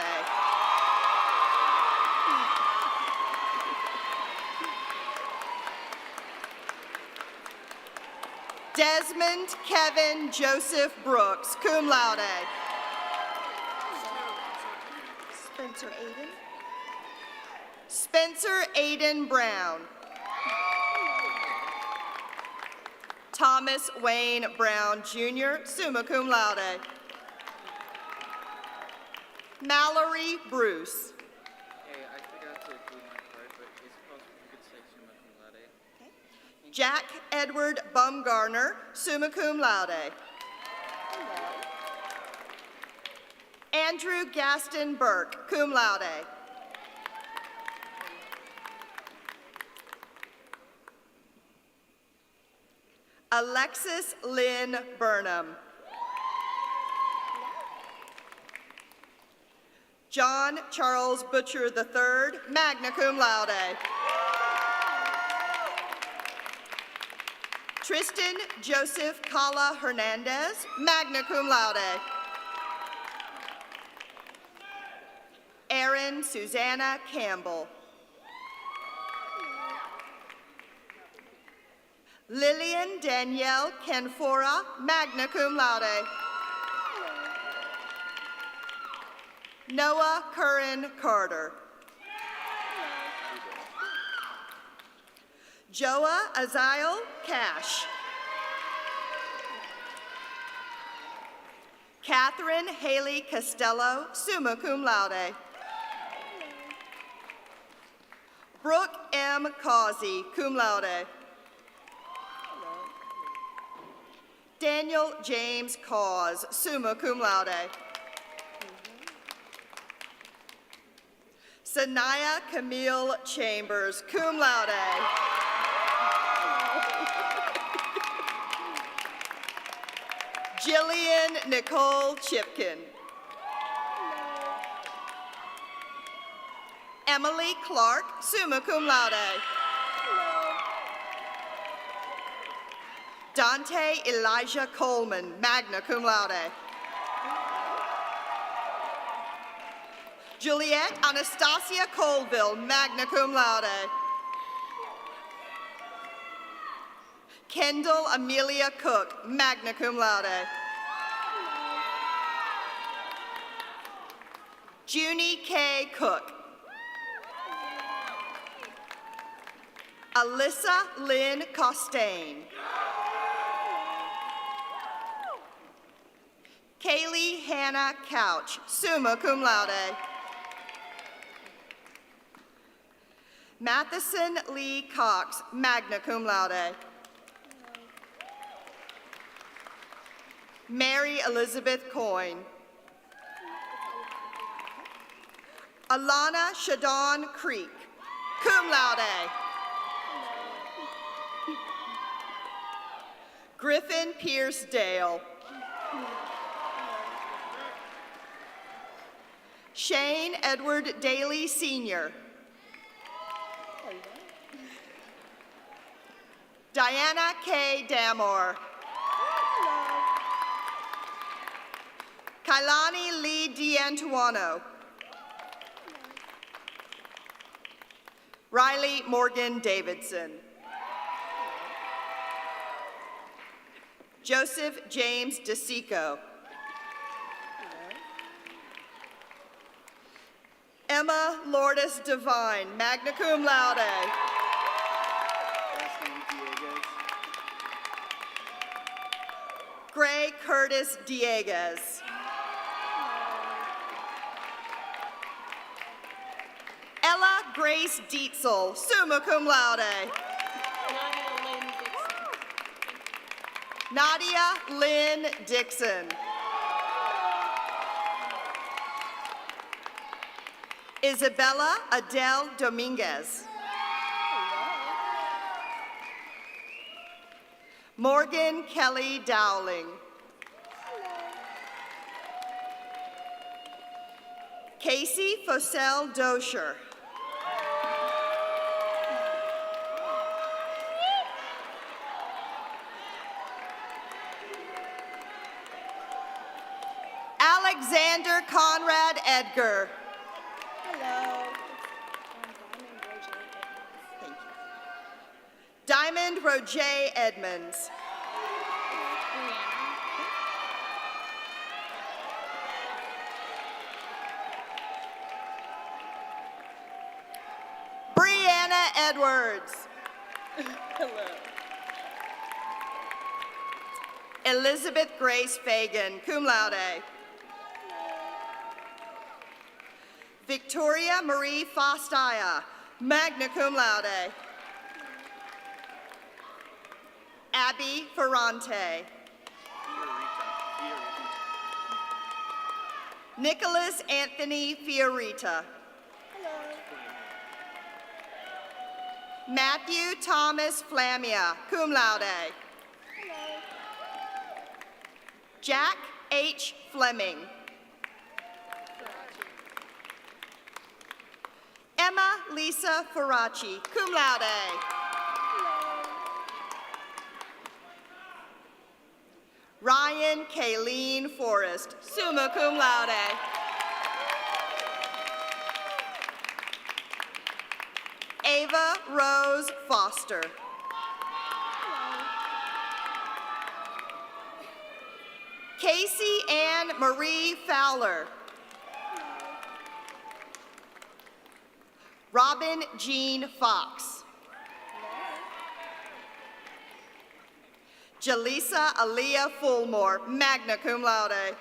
Desmond Kevin Joseph Brooks, cum laude. Spencer Aiden. Spencer Aiden Brown. Thomas Wayne Brown Jr., summa cum laude. Mallory Bruce. Hey, I forgot to include my card, but is it possible you could say summa cum laude? Okay. Jack Edward Bumgarner, summa cum laude. Andrew Gaston Burke, cum laude. Alexis Lynn Burnham. John Charles Butcher III, magna cum laude. Tristan Joseph Cala Hernandez, magna cum laude. Erin Susanna Campbell. Lillian Danielle Kenfora, magna cum laude. Noah Curran Carter. Joa Aziel Cash. Catherine Haley Costello, summa cum laude. Brooke M. Causey, cum laude. Daniel James Cause, summa cum laude. Sanaya Camille Chambers, cum laude. Jillian Nicole Chipkin. Emily Clark, summa cum laude. Dante Elijah Coleman, magna cum laude. Juliet Anastasia Colville, magna cum laude. Kendall Amelia Cook, magna cum laude. Junie K. Cook. Alyssa Lynn Costain. Kaylee Hannah Couch, summa cum laude. Matheson Lee Cox, magna cum laude. Mary Elizabeth Coyne. Alana Shadon Creek, cum laude. Griffin Pierce Dale. Shane Edward Daly Sr. Diana K. Damore. Kailani Lee D'Antuono. Riley Morgan Davidson. Joseph James DeSico. Emma Lourdes Devine, magna cum laude. Last name Dieguez. Gray Curtis Dieguez. Ella Grace Dietzel, summa cum laude. Nadia Lynn Dixon. Isabella Adele Dominguez. Morgan Kelly Dowling. Casey Fossell Dosher. Alexander Conrad Edgar. Hello. Diamond Roger Edmonds. Brianna Edwards. Hello. Elizabeth Grace Fagan, cum laude. Victoria Marie Fostaya, magna cum laude. Abby Ferrante. Nicholas Anthony Fiorita. Matthew Thomas Flamia, cum laude. Jack H. Fleming. Emma Lisa Faraci, cum laude. Ryan Kayleen Forrest, summa cum laude. Ava Rose Foster. Casey Ann Marie Fowler. Robin Jean Fox. Jaleesa Aaliyah Fulmore, magna cum laude.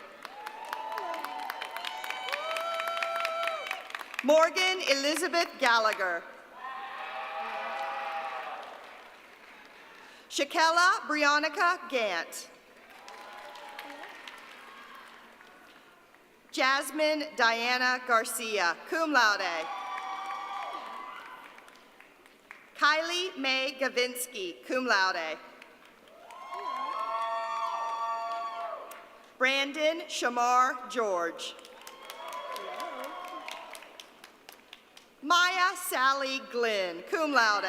Morgan Elizabeth Gallagher. Shakella Brionica Gant. Jasmine Diana Garcia, cum laude. Kylie Mae Gavinsky, cum laude. Brandon Shamar George. Maya Sally Glenn, cum laude.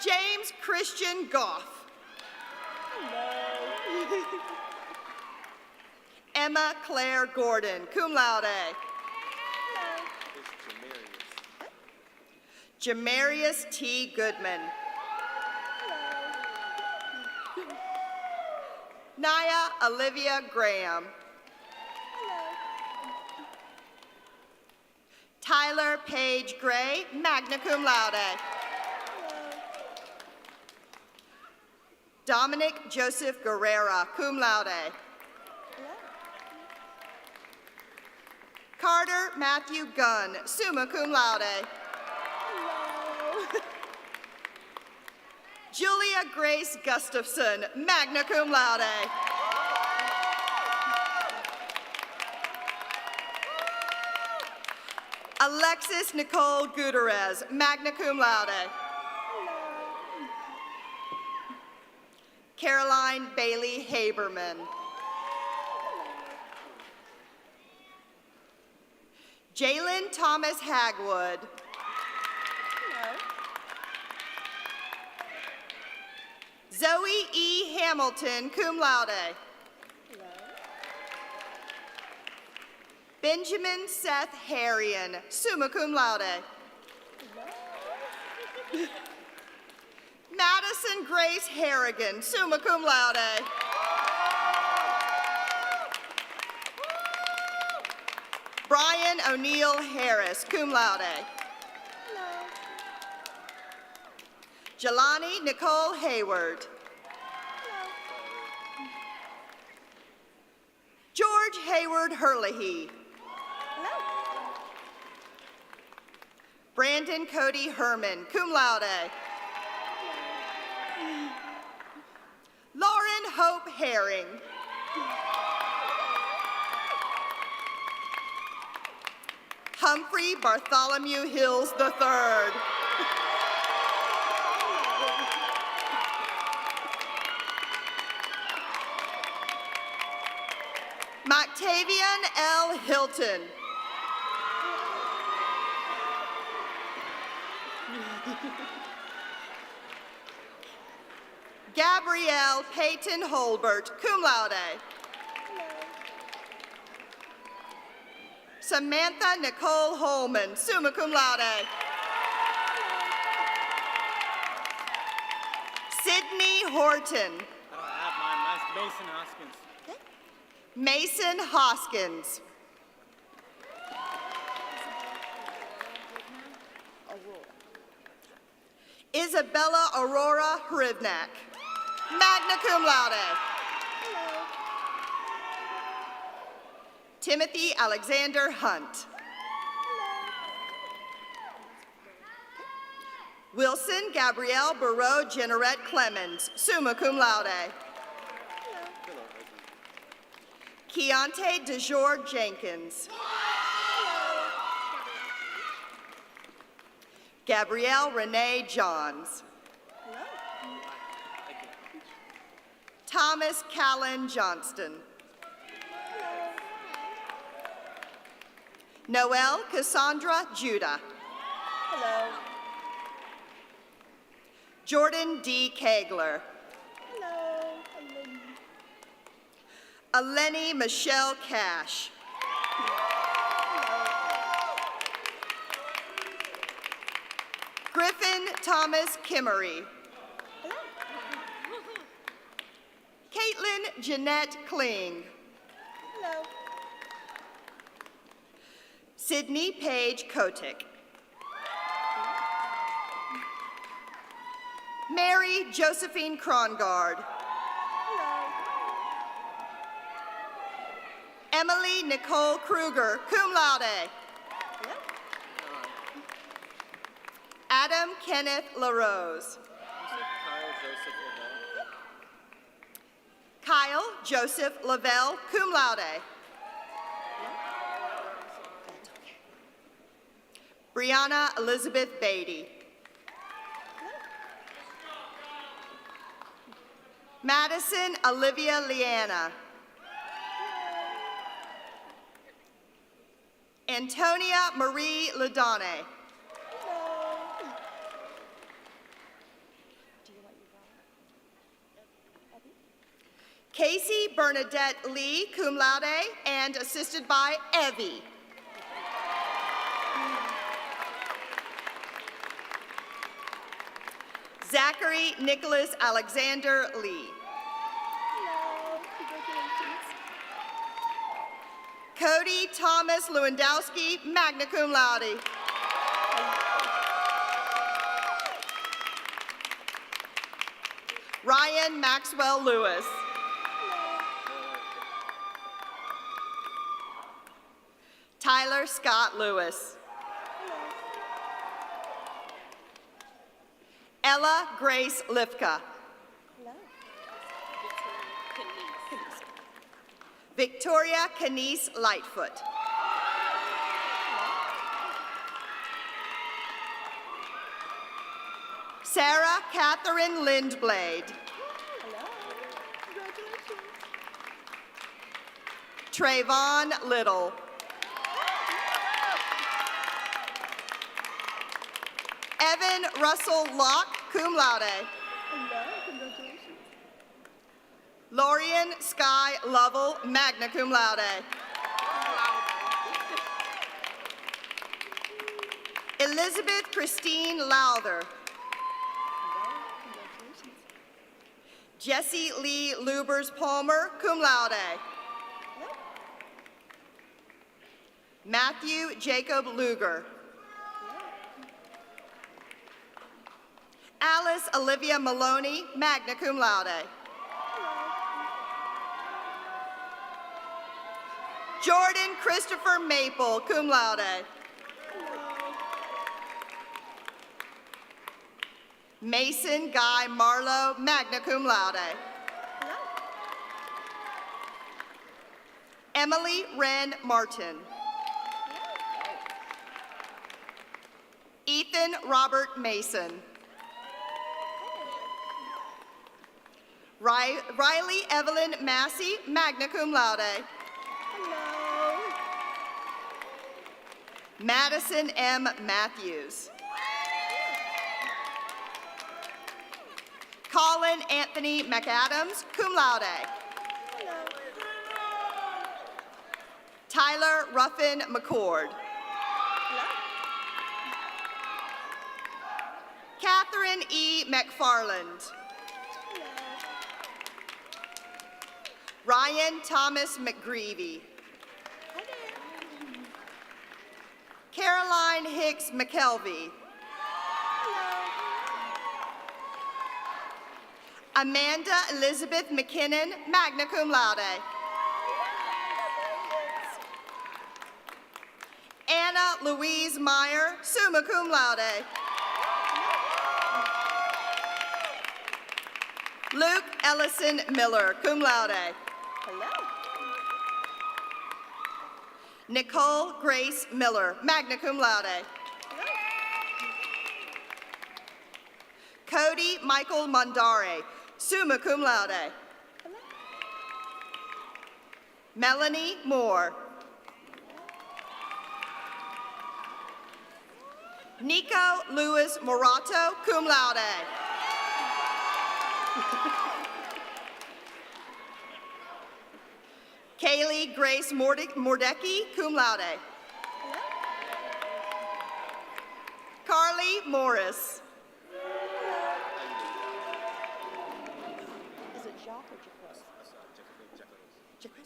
James Christian Goff. Emma Claire Gordon, cum laude. Jamarius T. Goodman. Naya Olivia Graham. Tyler Page Gray, magna cum laude. Dominic Joseph Guerrera, cum laude. Carter Matthew Gunn, summa cum laude. Julia Grace Gustafson, magna cum laude. Alexis Nicole Gutierrez, magna cum laude. Caroline Bailey Haberman. Jalen Thomas Hagwood. Zoe E. Hamilton, cum laude. Benjamin Seth Harrion, summa cum laude. Madison Grace Harrigan, summa cum laude. Brian O'Neill Harris, cum laude. Jelani Nicole Hayward. George Hayward Herlihy. Brandon Cody Herman, cum laude. Lauren Hope Herring. Humphrey Bartholomew Hills III. Octavian L. Hilton. Gabrielle Peyton Holbert, cum laude. Samantha Nicole Holman, summa cum laude. Sydney Horton. I don't have mine. Mason Hoskins. Mason Hoskins. Isabella Aurora Hrivnak, magna cum laude. Timothy Alexander Hunt. Wilson Gabrielle Barreau Generette Clemens, summa cum laude. Keontae DeJour Jenkins. Gabrielle Renee Johns. Thomas Callan Johnston. Noelle Cassandra Judah. Hello. Jordan D. Kegler. Hello. Eleni Michelle Cash. Griffin Thomas Kimmery. Caitlin Jeanette Kling. Hello. Sydney Paige Kotick. Mary Josephine Krongard. Hello. Emily Nicole Kruger, cum laude. Hello. Adam Kenneth LaRose. Kyle Joseph Lavelle, cum laude. Brianna Elizabeth Beatty. Madison Olivia Leanna. Antonia Marie Ladone. Casey Bernadette Lee, cum laude, and assisted by Evie. Zachary Nicholas Alexander Lee. Hello. Cody Thomas Lewandowski, magna cum laude. Ryan Maxwell Lewis. Tyler Scott Lewis. Ella Grace Lifka. Victoria Kenise Lightfoot. Sarah Catherine Lindblade. Trayvon Little. Evan Russell Locke, cum laude. Lorian Sky Lovell, magna cum laude. Elizabeth Christine Lowther. Jessie Lee Lubers Palmer, cum laude. Matthew Jacob Luger. Alice Olivia Maloney, magna cum laude. Jordan Christopher Maple, cum laude. Mason Guy Marlowe, magna cum laude. Emily Wren Martin. Ethan Robert Mason. Riley Evelyn Massey, magna cum laude. Madison M. Matthews. Colin Anthony McAdams, cum laude. Tyler Ruffin McCord. Catherine E. McFarland. Ryan Thomas McGreevy. Caroline Hicks McKelvey. Amanda Elizabeth McKinnon, magna cum laude. Anna Louise Meyer, summa cum laude. Luke Ellison Miller, cum laude. Nicole Grace Miller, magna cum laude. Cody Michael Mondare, summa cum laude. Melanie Moore. Nico Louis Morato, cum laude. Kaylee Grace Mordecki, cum laude. Carly Morris. Is it Jacques or Jaquez?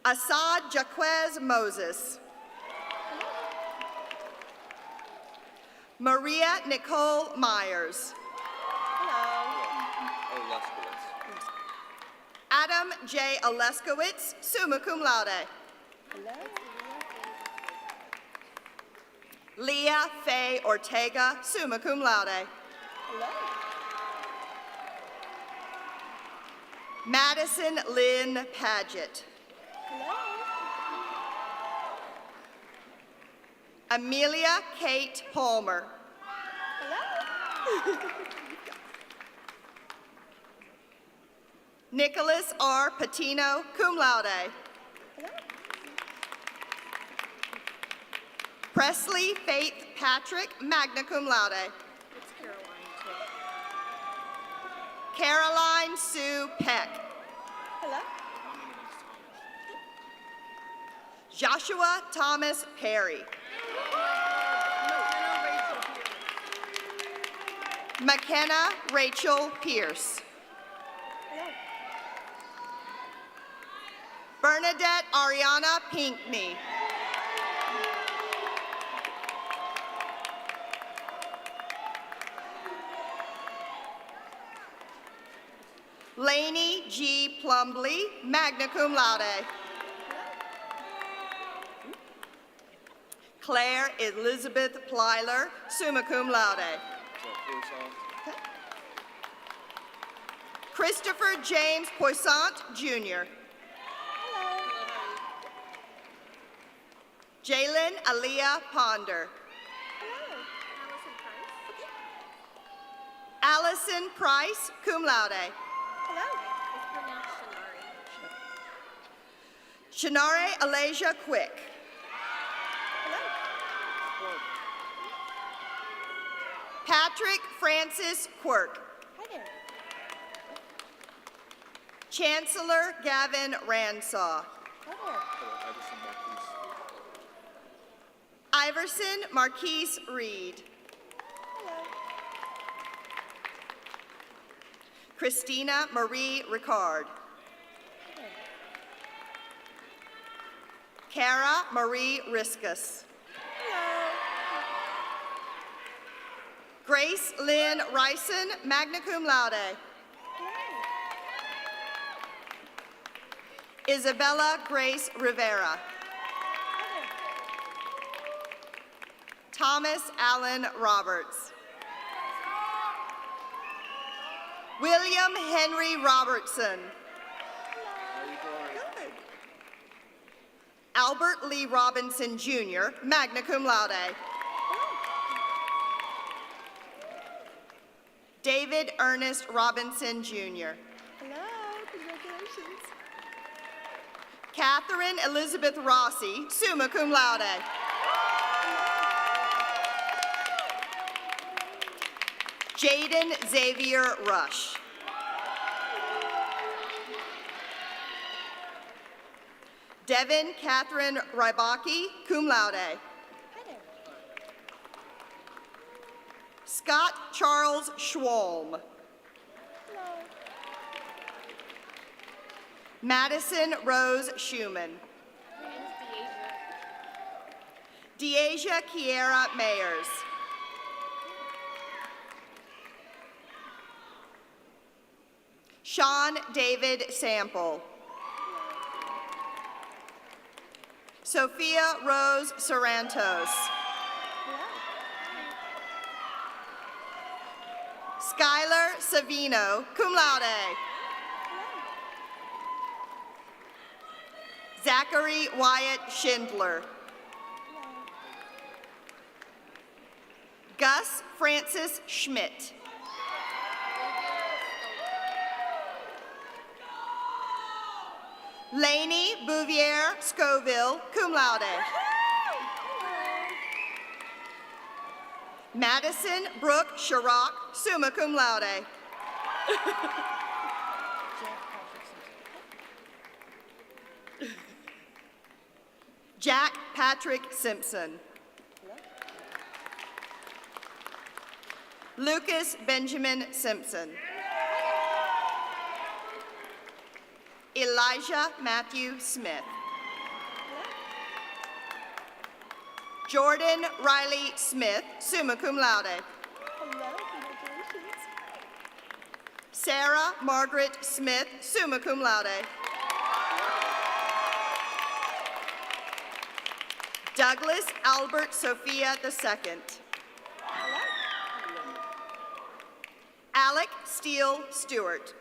Assad Jaquez Moses. Maria Nicole Myers. Adam J. Oleskowitz, summa cum laude. Leah Faye Ortega, summa cum laude. Madison Lynn Paget. Amelia Kate Palmer. Nicholas R. Patino, cum laude. Presley Faith Patrick, magna cum laude. It's Caroline, too. Caroline Sue Peck. Hello? Joshua Thomas Perry. McKenna Rachel Pierce. Bernadette Ariana Pinkney. Lainey G. Plumbly, magna cum laude. Claire Elizabeth Plyler, summa cum laude. Okay. Christopher James Poissant, Jr. Jalen Aaliyah Ponder. Allison Price, cum laude. Shanare Alasia Quick. Patrick Francis Quirk. Chancellor Gavin Ransaw. Iverson Marquise Reed. Christina Marie Ricard. Cara Marie Riskus. Grace Lynn Ryson, magna cum laude. Isabella Grace Rivera. Thomas Allen Roberts. William Henry Robertson. Good. Albert Lee Robinson, Jr., magna cum laude. David Ernest Robinson, Jr. Hello, congratulations. Catherine Elizabeth Rossi, summa cum laude. Jaden Xavier Rush. Devin Catherine Rybaki, cum laude. Scott Charles Schwalm. Madison Rose Schumann. Deasia Kiera Mayers. Sean David Sample. Sophia Rose Sarantos. Skylar Savino, cum laude. Zachary Wyatt Schindler. Gus Francis Schmidt. Lainey Bouvier Scoville, cum laude. Madison Brooke Sharrock, summa cum laude. Jack Patrick Simpson. Lucas Benjamin Simpson. Elijah Matthew Smith. Jordan Riley Smith, summa cum laude. Hello, congratulations. Sarah Margaret Smith, summa cum laude. Douglas Albert Sophia II. Alec Steele Stewart.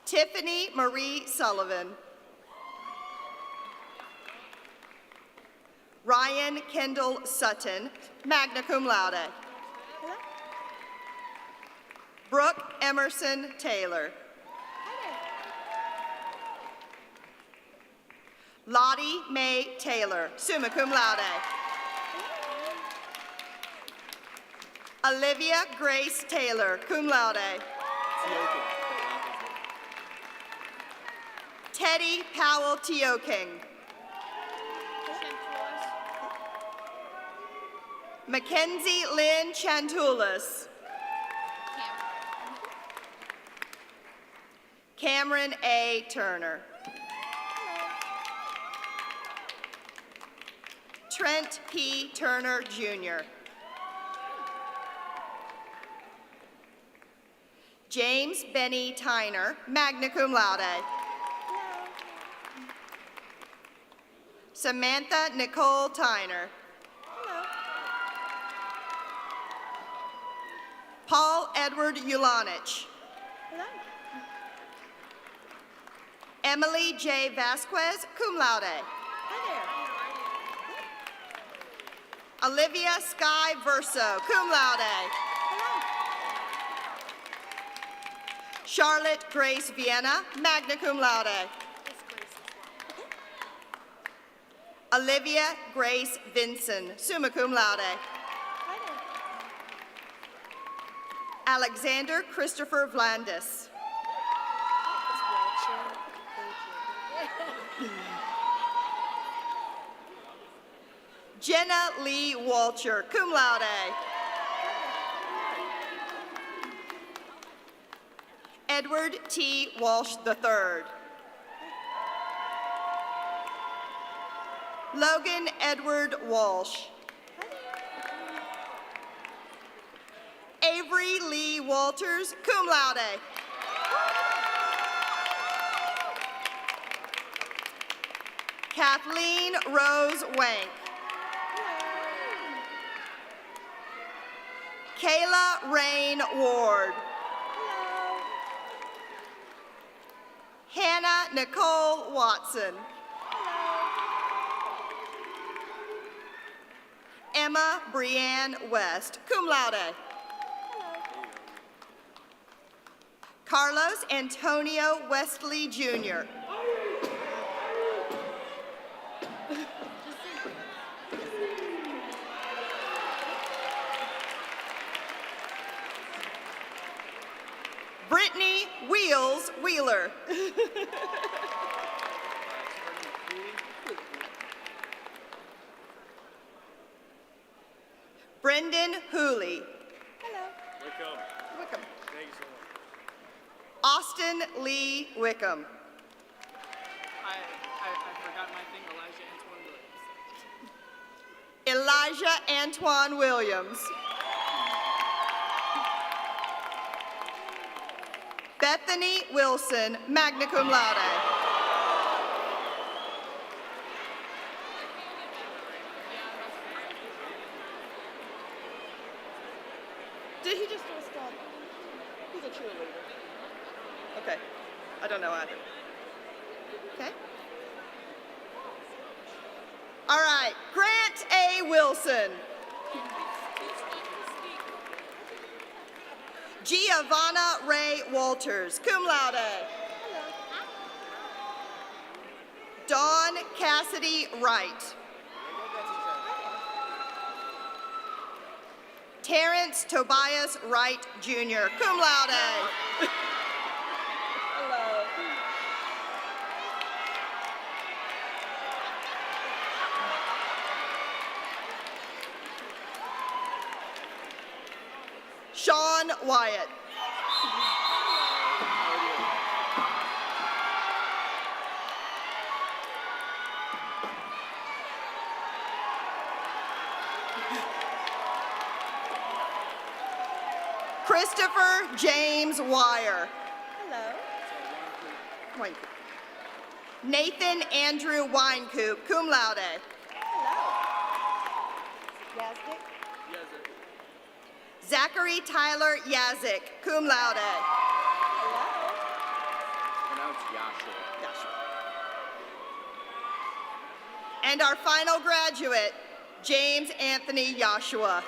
Tiffany Marie Sullivan. Ryan Kendall Sutton, magna cum laude. Brooke Emerson Taylor. Lottie Mae Taylor, summa cum laude. Olivia Grace Taylor, cum laude. Teddy Powell Teoking. Mackenzie Lynn Chantulis. Cameron A. Turner. Trent P. Turner, Jr. James Benny Tyner, magna cum laude. Samantha Nicole Tyner. Paul Edward Ulanich. Emily J. Vasquez, cum laude. Olivia Sky Verso, cum laude. Charlotte Grace Vienna, magna cum laude. Olivia Grace Vinson, summa cum laude. Alexander Christopher Vlandis. Jenna Lee Walcher, cum laude. Edward T. Walsh III. Logan Edward Walsh. Avery Lee Walters, cum laude. Kathleen Rose Wank. Kayla Rain Ward. Hannah Nicole Watson. Emma Brianne West, cum laude. Carlos Antonio Westley Jr. Brittany Wheels Wheeler. Brendan Hooley. Hello. Wickham. Thank you so much. Austin Lee Wickham. I forgot my thing, Elijah Antoine Elijah Antoine Williams. Williams. Bethany Wilson, magna cum laude. Did he just do a stop? He's a cheerleader. Okay, I don't know either. Okay. All right, Grant A. Wilson. Giovanna Ray Walters, cum laude. Dawn Cassidy Wright. Terrence Tobias Wright, Jr., cum laude. Hello. Sean Wyatt. Christopher James Wire. Hello. Winecoop. Nathan Andrew Winecoop, cum laude. Hello. Yazdick. Zachary Tyler Yazik, cum laude. Hello. Pronounced Yashua. And our final graduate, James Anthony Joshua.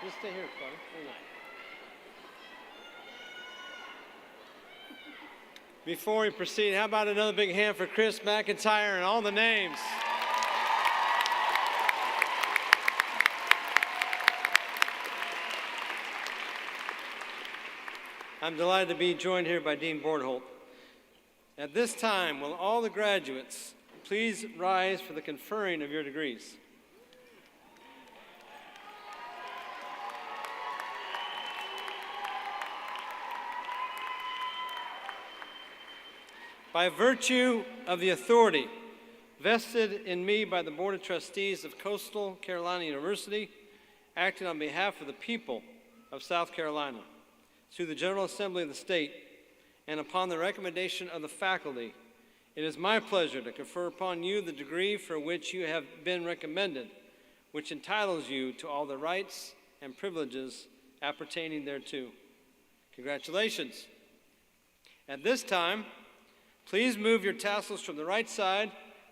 Just stay here, buddy. There you go. Before we proceed, how about another big hand for Chris McIntyre and all the names? I'm delighted to be joined here by Dean Bornholt. At this time, will all the graduates please rise for the conferring of your degrees? By virtue of the authority vested in me by the Board of Trustees of Coastal Carolina University, acting on behalf of the people of South Carolina, through the General Assembly of the state, and upon the recommendation of the faculty, it is my pleasure to confer upon you the degree for which you have been recommended, which entitles you to all the rights and privileges appertaining thereto. Congratulations. At this time, please move your tassels from the right side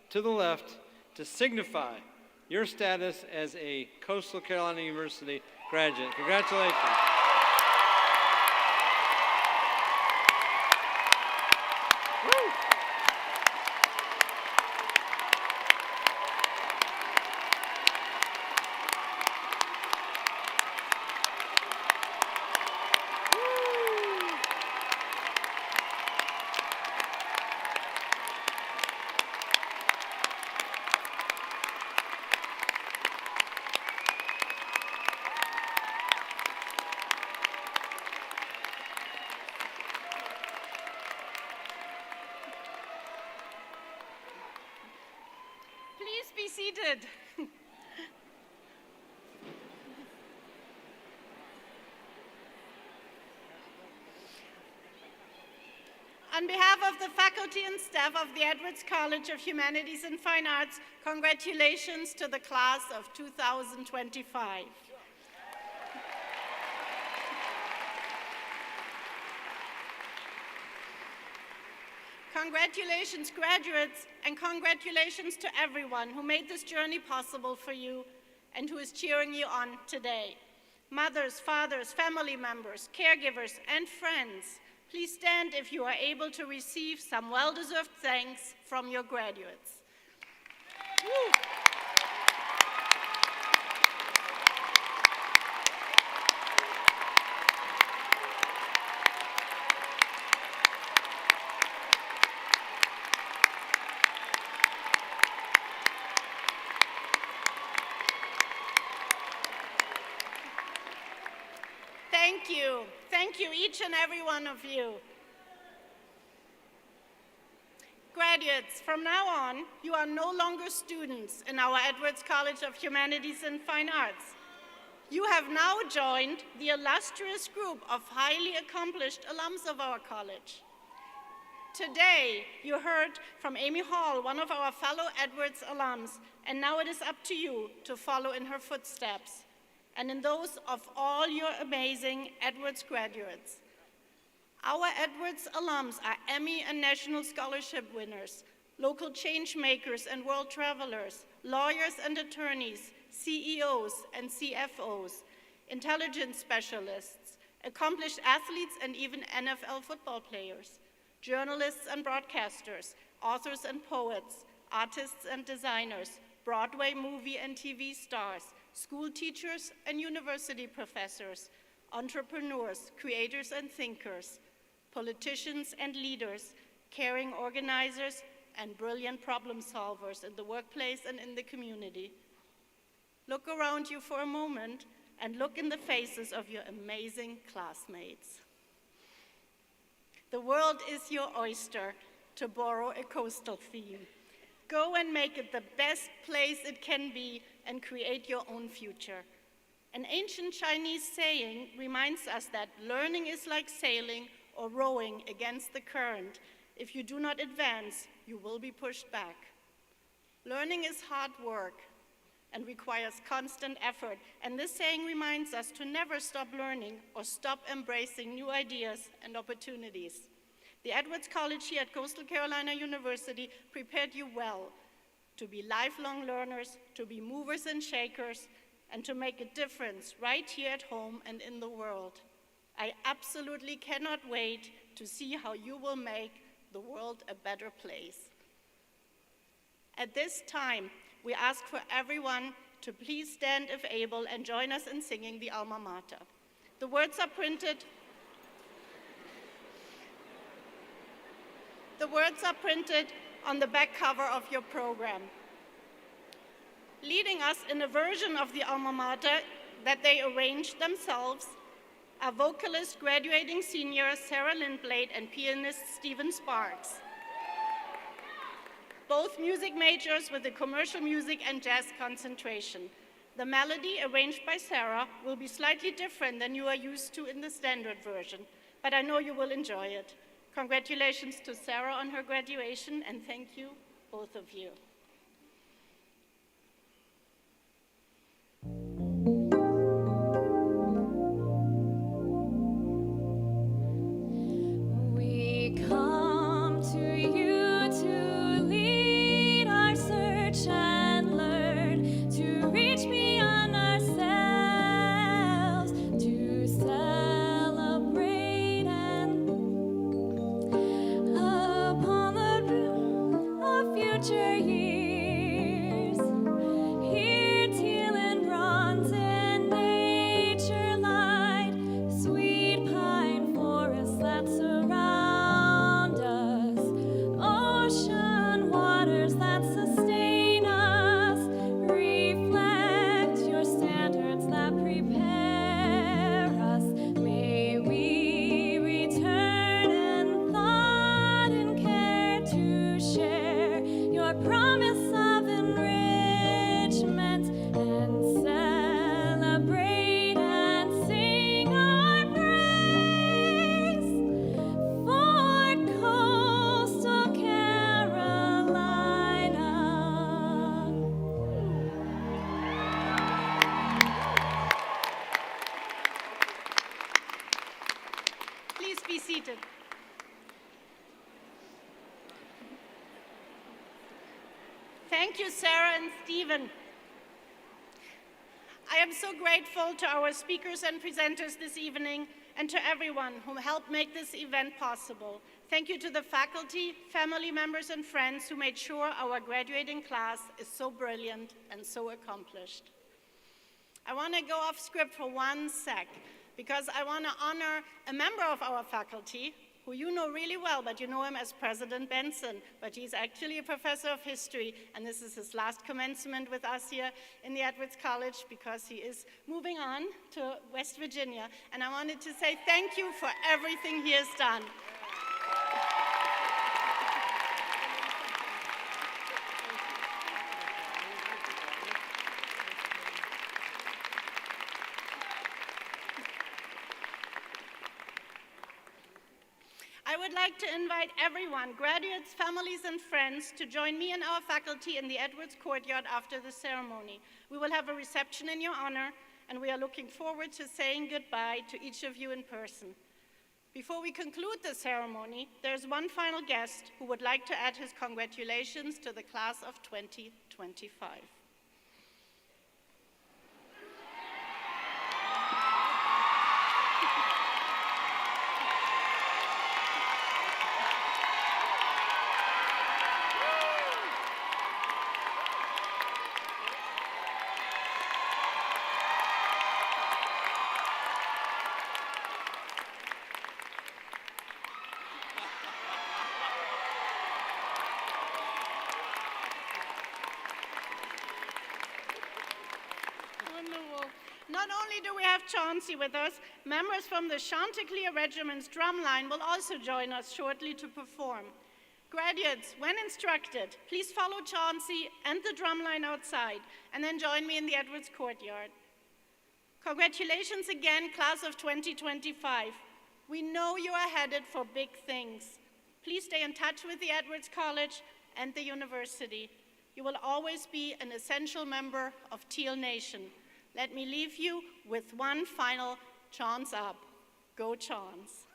to the left to signify your status as a Coastal Carolina University graduate. Congratulations. Please be seated. On behalf of the faculty and staff of the Edwards College of Humanities and Fine Arts, congratulations to the class of 2025. Congratulations, graduates, and congratulations to everyone who made this journey possible for you and who is cheering you on today. Mothers, fathers, family members, caregivers, and friends, please stand if you are able to receive some well-deserved thanks from your graduates. Woo. Thank you. Thank you, each and every one of you. Graduates, from now on, you are no longer students in our Edwards College of Humanities and Fine Arts. You have now joined the illustrious group of highly accomplished alums of our college. Today, you heard from Amy Hall, one of our fellow Edwards alums, and now it is up to you to follow in her footsteps and in those of all your amazing Edwards graduates. Our Edwards alums are Emmy and National Scholarship winners, local change makers and world travelers, lawyers and attorneys, CEOs and CFOs, intelligence specialists, accomplished athletes and even NFL football players, journalists and broadcasters, authors and poets, artists and designers, Broadway movie and TV stars, school teachers and university professors, entrepreneurs, creators and thinkers, politicians and leaders, caring organizers, and brilliant problem solvers in the workplace and in the community. Look around you for a moment and look in the faces of your amazing classmates. The world is your oyster, to borrow a coastal theme. Go and make it the best place it can be and create your own future. An ancient Chinese saying reminds us that learning is like sailing or rowing against the current. If you do not advance, you will be pushed back. Learning is hard work and requires constant effort, and this saying reminds us to never stop learning or stop embracing new ideas and opportunities. The Edwards College here at Coastal Carolina University prepared you well to be lifelong learners, to be movers and shakers, and to make a difference right here at home and in the world. I absolutely cannot wait to see how you will make the world a better place. At this time, we ask for everyone to please stand if able and join us in singing the Alma Mater. The words are printed. The words are printed on the back cover of your program. Leading us in a version of the Alma Mater that they arranged themselves are vocalist graduating senior Sarah Lindblade and pianist Stephen Sparks. both music majors with a commercial music and jazz concentration. The melody, arranged by Sarah, will be slightly different than you are used to in the standard version, but I know you will enjoy it. Congratulations to Sarah on her graduation, and thank you, both of you. We come to you to lead our search and learn to reach beyond ourselves, to celebrate and upon the room of future years. Here teal and bronze and nature light, sweet pine forests that surround us, ocean waters that sustain us, reflect your standards that prepare us. May we return in thought and care to share your promise of enrichment and celebrate and sing our praise for coastal Carolina. Please be seated. Thank you, Sarah and Stephen. I am so grateful to our speakers and presenters this evening and to everyone who helped make this event possible. Thank you to the faculty, family members, and friends who made sure our graduating class is so brilliant and so accomplished. I want to go off script for 1 sec because I want to honor a member of our faculty who you know really well, but you know him as President Benson, but he's actually a professor of history, and this is his last commencement with us here in the Edwards College because he is moving on to West Virginia, and I wanted to say thank you for everything he has done. I would like to invite everyone, graduates, families, and friends, to join me and our faculty in the Edwards courtyard after the ceremony. We will have a reception in your honor, and we are looking forward to saying goodbye to each of you in person. Before we conclude the ceremony, there's one final guest who would like to add his congratulations to the class of 2025. Not only do we have Chauncey with us, members from the Chanticleer Regiment's drumline will also join us shortly to perform. Graduates, when instructed, please follow Chauncey and the drumline outside, and then join me in the Edwards courtyard. Congratulations again, class of 2025. We know you are headed for big things. Please stay in touch with the Edwards College and the university. You will always be an essential member of Teal Nation. Let me leave you with one final chance up. Go Chance.